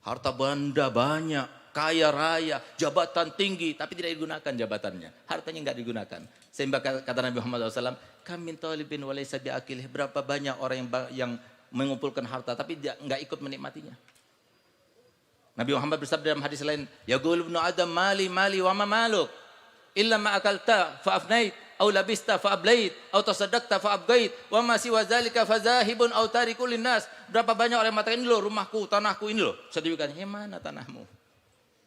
Harta benda banyak, kaya raya, jabatan tinggi, tapi tidak digunakan jabatannya. Hartanya enggak digunakan. Sehingga kata Nabi Muhammad SAW, Kamin talibin walaysa biakilih. Berapa banyak orang yang mengumpulkan harta, tapi dia enggak ikut menikmatinya. Nabi Muhammad bersabda dalam hadis lain, Yaqulu ibnu Adam mali mali wa ma maluk, illa ma akalta fa'afnait, au labista fa'ablait, au tasaddaqta fa'abgait, wa ma siwa zalika fazahibun au tarikul linnas. Berapa banyak orang yang mengatakan, ini loh rumahku, tanahku, ini loh. Saya tunjukkan, mana tanahmu?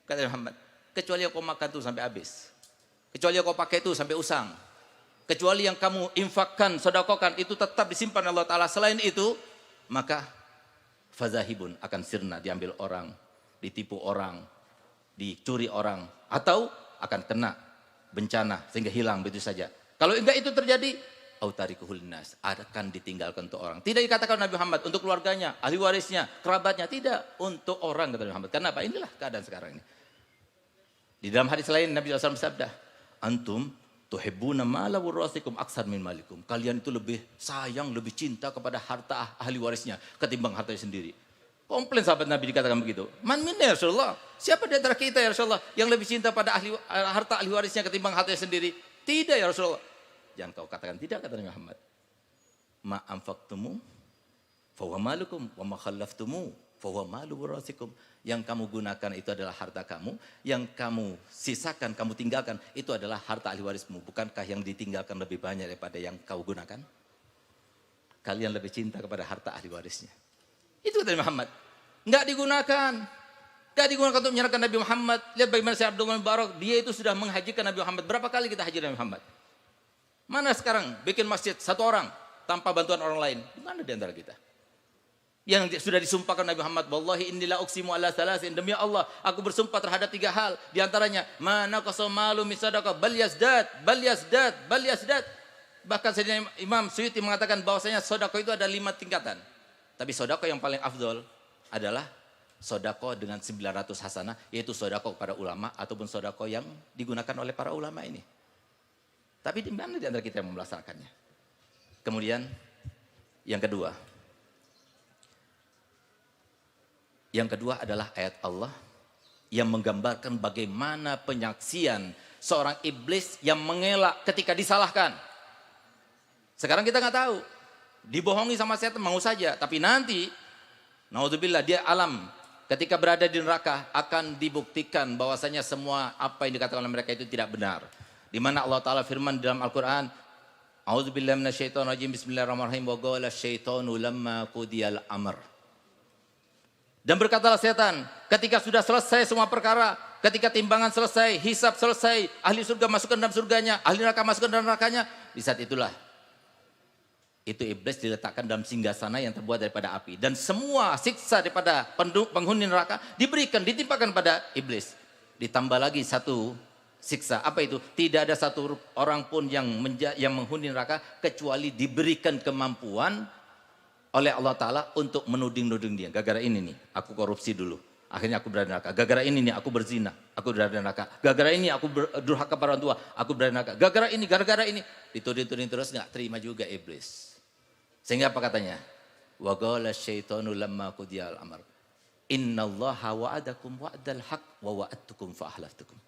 Kata Muhammad, kecuali yang kau makan itu sampai habis. Kecuali yang kau pakai itu sampai usang. Kecuali yang kamu infakkan, sedekahkan itu tetap disimpan Allah Ta'ala. Selain itu, maka fazahibun akan sirna, diambil orang, ditipu orang, dicuri orang, atau akan kena bencana sehingga hilang begitu saja. Kalau enggak itu terjadi, autarikuhul nas, akan ditinggalkan untuk orang. Tidak dikatakan Nabi Muhammad untuk keluarganya, ahli warisnya, kerabatnya, tidak, untuk orang kata Nabi Muhammad. Kenapa? Inilah keadaan sekarang ini. Di dalam hadis lain Nabi SAW bersabda, antum tuhibbuna mala warasikum aksar min malikum. Kalian itu lebih sayang, lebih cinta kepada harta ahli warisnya ketimbang hartanya sendiri. Komplain sahabat Nabi dikatakan begitu. Man minna ya Rasulullah? Siapa di antara kita ya Rasulullah yang lebih cinta pada harta ahli warisnya ketimbang hartanya sendiri? Tidak ya Rasulullah. Jangan kau katakan tidak, kata Nabi Muhammad. Ma anfaqtumu fahuwa malukum wa ma khallaftumu fahuwa malu warasikum. Yang kamu gunakan itu adalah harta kamu, yang kamu sisakan, kamu tinggalkan itu adalah harta ahli warismu. Bukankah yang ditinggalkan lebih banyak daripada yang kau gunakan? Kalian lebih cinta kepada harta ahli warisnya. Itu kata Nabi Muhammad. Enggak digunakan. Enggak digunakan untuk menyerahkan Nabi Muhammad. Lihat bagaimana Syekh Abdul Mubarak, dia itu sudah menghajikan Nabi Muhammad. Berapa kali kita haji Nabi Muhammad? Mana sekarang bikin masjid satu orang tanpa bantuan orang lain? Mana di antara kita? Yang sudah disumpahkan Nabi Muhammad, wallahi innila uqsimu ala salasin, demi Allah aku bersumpah terhadap 3 hal, di antaranya mana qasamalu min sadaqah bal yazdad bal yazdad bal yazdad. Bahkan Sayyidina Imam Suyuti mengatakan bahwasanya sedekah itu ada 5 tingkatan. Tapi sedekah yang paling afdol adalah sedekah dengan 900 hasanah, yaitu sedekah kepada ulama ataupun sedekah yang digunakan oleh para ulama ini. Tapi di mana di antara kita yang melaksanakannya? Kemudian yang kedua. Yang kedua adalah ayat Allah yang menggambarkan bagaimana penyaksian seorang iblis yang mengelak ketika disalahkan. Sekarang kita nggak tahu, dibohongi sama setan mau saja, tapi nanti, naudzubillah, dia alam ketika berada di neraka akan dibuktikan bahwasanya semua apa yang dikatakan oleh mereka itu tidak benar. Di mana Allah Ta'ala firman dalam Al-Quran, a'udzubillahi minasyaitonirrajim, bismillahirrahmanirrahim, wa qala syaitanu lamma qudiyal amr. Dan berkatalah setan, ketika sudah selesai semua perkara, ketika timbangan selesai, hisab selesai, ahli surga masukkan dalam surganya, ahli neraka masukkan dalam nerakanya, di saat itulah itu iblis diletakkan dalam singgasana yang terbuat daripada api, dan semua siksa daripada penghuni neraka diberikan, ditimpakan pada iblis. Ditambah lagi satu siksa, apa itu? Tidak ada satu orang pun yang menghuni neraka kecuali diberikan kemampuan oleh Allah Ta'ala untuk menuding-nuding dia. Gara-gara ini nih, aku korupsi dulu, akhirnya aku berada neraka. Gara-gara ini nih, aku berzina, aku berada neraka. Gara-gara ini aku durhaka pada orang tua, aku berada neraka. Gara-gara ini, dituding-tuding terus, nggak terima juga iblis. Sehingga apa katanya? Wa qala syaitanu lamma qudiyal amr, innallaha wa'adakum wa'dal haq wa wa'adtukum fa ahlaftukum.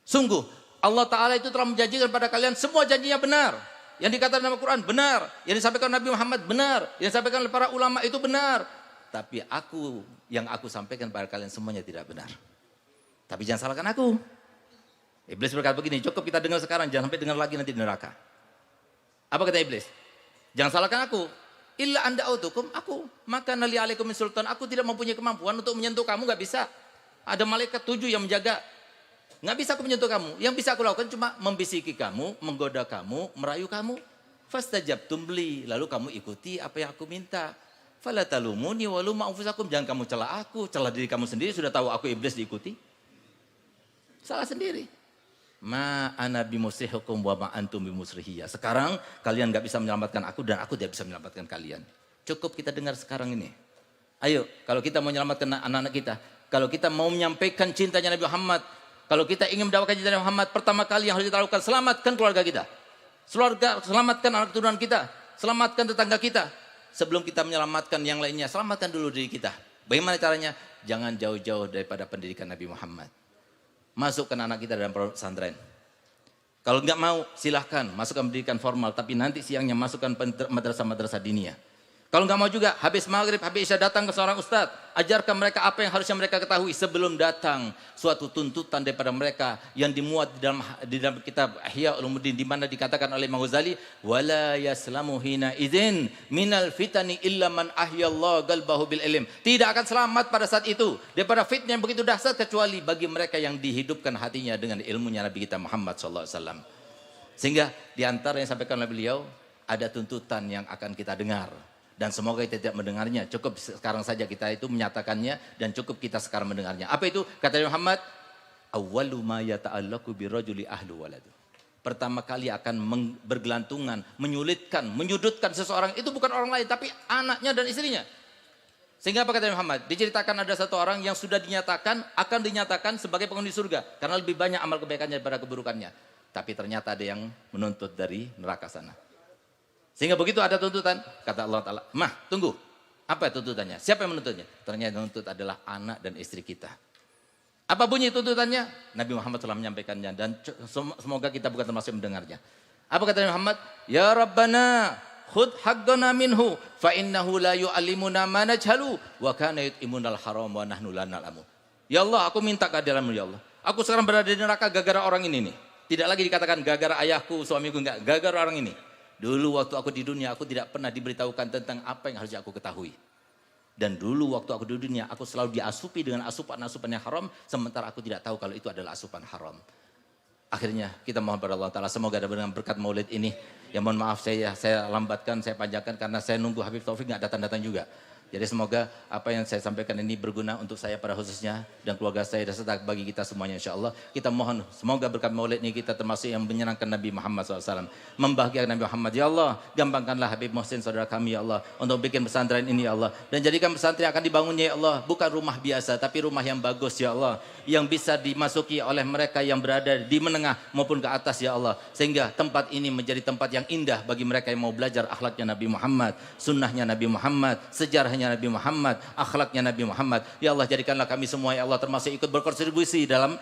Sungguh Allah Ta'ala itu telah menjanjikan pada kalian semua janjinya benar. Yang dikatakan dalam Al-Quran benar, yang disampaikan Nabi Muhammad benar, yang disampaikan oleh para ulama itu benar. Tapi yang aku sampaikan pada kalian semuanya tidak benar. Tapi jangan salahkan aku. Iblis berkata begini, cukup kita dengar sekarang, jangan sampai dengar lagi nanti di neraka. Apa kata iblis? Jangan salahkan aku. illa anda autukum, aku maka nali alaikum min sultan, aku tidak mempunyai kemampuan untuk menyentuh kamu, nggak bisa. Ada malaikat 7 yang menjaga. Nggak bisa aku menyentuh kamu. Yang bisa aku lakukan cuma membisiki kamu, menggoda kamu, merayu kamu. Fastajabtum li, lalu kamu ikuti apa yang aku minta. Fala talumuni wa lumu anfusakum, jangan kamu celah aku, celah diri kamu sendiri, sudah tahu aku iblis diikuti. Salah sendiri. Ma ana bimusrihukum wa ma antum bimusrihiyya. Sekarang kalian nggak bisa menyelamatkan aku dan aku tidak bisa menyelamatkan kalian. Cukup kita dengar sekarang ini. Ayo, kalau kita mau menyelamatkan anak-anak kita, kalau kita mau menyampaikan cintanya Nabi Muhammad, kalau kita ingin mendapatkan cinta Nabi Muhammad, pertama kali yang harus kita lakukan, selamatkan keluarga kita. Selamatkan anak keturunan kita, selamatkan tetangga kita. Sebelum kita menyelamatkan yang lainnya, selamatkan dulu diri kita. Bagaimana caranya? Jangan jauh-jauh daripada pendidikan Nabi Muhammad. Masukkan anak kita dalam pesantren. Kalau nggak mau, silahkan masukkan pendidikan formal, tapi nanti siangnya masukkan madrasah-madrasah diniyah. Kalau nggak mau juga, habis maghrib, habis isya datang ke seorang ustadz, ajarkan mereka apa yang harusnya mereka ketahui sebelum datang suatu tuntutan daripada mereka yang dimuat di dalam kitab Ihya Ulumuddin, di mana dikatakan oleh Imam Ghazali, wala yaslamu hina idzin minal fitani illa man ahyallahu qalbahu bil ilm. Tidak akan selamat pada saat itu daripada fitnah yang begitu dahsyat kecuali bagi mereka yang dihidupkan hatinya dengan ilmunya Nabi kita Muhammad sallallahu alaihi wasallam. Sehingga di antara yang disampaikan oleh beliau ada tuntutan yang akan kita dengar. Dan semoga kita tidak mendengarnya. Cukup sekarang saja kita itu menyatakannya dan cukup kita sekarang mendengarnya. Apa itu? Kata Muhammad, awwalu ma yata'allaqu birrajuli ahlu waladu. Pertama kali akan bergelantungan, menyulitkan, menyudutkan seseorang itu bukan orang lain tapi anaknya dan istrinya. Sehingga apa kata Muhammad? Diceritakan ada satu orang yang sudah akan dinyatakan sebagai penghuni surga karena lebih banyak amal kebaikannya daripada keburukannya. Tapi ternyata ada yang menuntut dari neraka sana. Sehingga begitu ada tuntutan, kata Allah Ta'ala, mah tunggu, apa tuntutannya? Siapa yang menuntutnya? Ternyata yang menuntut adalah anak dan istri kita. Apa bunyi tuntutannya? Nabi Muhammad telah menyampaikannya dan semoga kita bukan termasuk mendengarnya. Apa kata Nabi Muhammad? Ya Rabbana, khud haqqana minhu, fa innahu la yu'allimuna ma najhalu, wa kana yut'imunal haram wa nahnu la na'lamu. Ya Allah, aku minta keadilanmu ya Allah. Aku sekarang berada di neraka gara-gara orang ini nih. Tidak lagi dikatakan gara-gara ayahku, suamiku, enggak, gara-gara orang ini. Dulu waktu aku di dunia, aku tidak pernah diberitahukan tentang apa yang harus aku ketahui. Dan dulu waktu aku di dunia, aku selalu diasupi dengan asupan-asupan yang haram, sementara aku tidak tahu kalau itu adalah asupan haram. Akhirnya kita mohon kepada Allah Ta'ala, semoga dengan berkat maulid ini, ya mohon maaf saya lambatkan, saya panjangkan karena saya nunggu Habib Taufik nggak datang-datang juga. Jadi semoga apa yang saya sampaikan ini berguna untuk saya pada khususnya dan keluarga saya dan serta bagi kita semuanya insyaAllah. Kita mohon semoga berkat maulid ini kita termasuk yang menyenangkan Nabi Muhammad SAW. Membahagiakan Nabi Muhammad. Ya Allah, gampangkanlah Habib Muhsin saudara kami ya Allah. Untuk bikin pesantren ini ya Allah. Dan jadikan pesantren yang akan dibangunnya ya Allah. Bukan rumah biasa tapi rumah yang bagus ya Allah. Yang bisa dimasuki oleh mereka yang berada di menengah maupun ke atas ya Allah. Sehingga tempat ini menjadi tempat yang indah bagi mereka yang mau belajar akhlaknya Nabi Muhammad. Sunnahnya Nabi Muhammad. Sejarahnya Nabi Muhammad, akhlaknya Nabi Muhammad. Ya Allah, jadikanlah kami semua ya Allah termasuk ikut berkontribusi dalam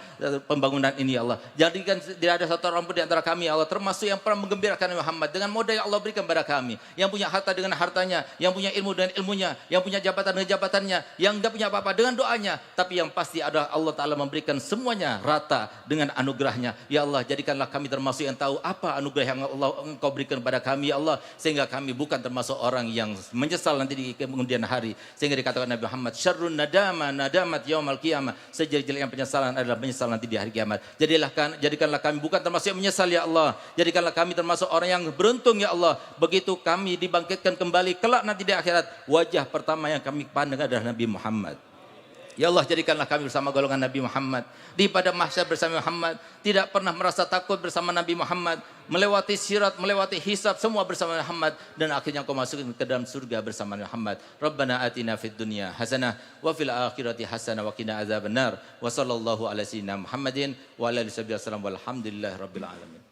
pembangunan ini ya Allah. Jadikan tidak ada satu orang pun di antara kami ya Allah termasuk yang pernah menggembirakan Nabi Muhammad dengan modal yang Allah berikan kepada kami. Yang punya harta dengan hartanya, yang punya ilmu dengan ilmunya, yang punya jabatan dengan jabatannya, yang enggak punya apa-apa dengan doanya. Tapi yang pasti ada Allah Ta'ala memberikan semuanya rata dengan anugerahnya. Ya Allah, jadikanlah kami termasuk yang tahu apa anugerah yang Allah Engkau berikan kepada kami ya Allah. Sehingga kami bukan termasuk orang yang menyesal nanti di kemudian hari. Sehingga dikatakan Nabi Muhammad, syarrun nadamat yaumal qiyamah. Sejelek-jeleknya penyesalan adalah penyesalan nanti di hari kiamat. Jadikanlah kami bukan termasuk yang menyesal ya Allah. Jadikanlah kami termasuk orang yang beruntung ya Allah. Begitu kami dibangkitkan kembali kelak nanti di akhirat, wajah pertama yang kami pandang adalah Nabi Muhammad. Ya Allah, jadikanlah kami bersama golongan Nabi Muhammad. Di pada mahsyar bersama Muhammad. Tidak pernah merasa takut bersama Nabi Muhammad. Melewati sirat, melewati hisab, semua bersama Muhammad. Dan akhirnya kau masuk ke dalam surga bersama Muhammad. Rabbana atina fid dunya hasanah. Wa fil akhirati hasanah wa qina azabannar. Wa sallallahu ala sayyidina Muhammadin. Wa ala alihi wasallam. Walhamdulillah rabbil alamin.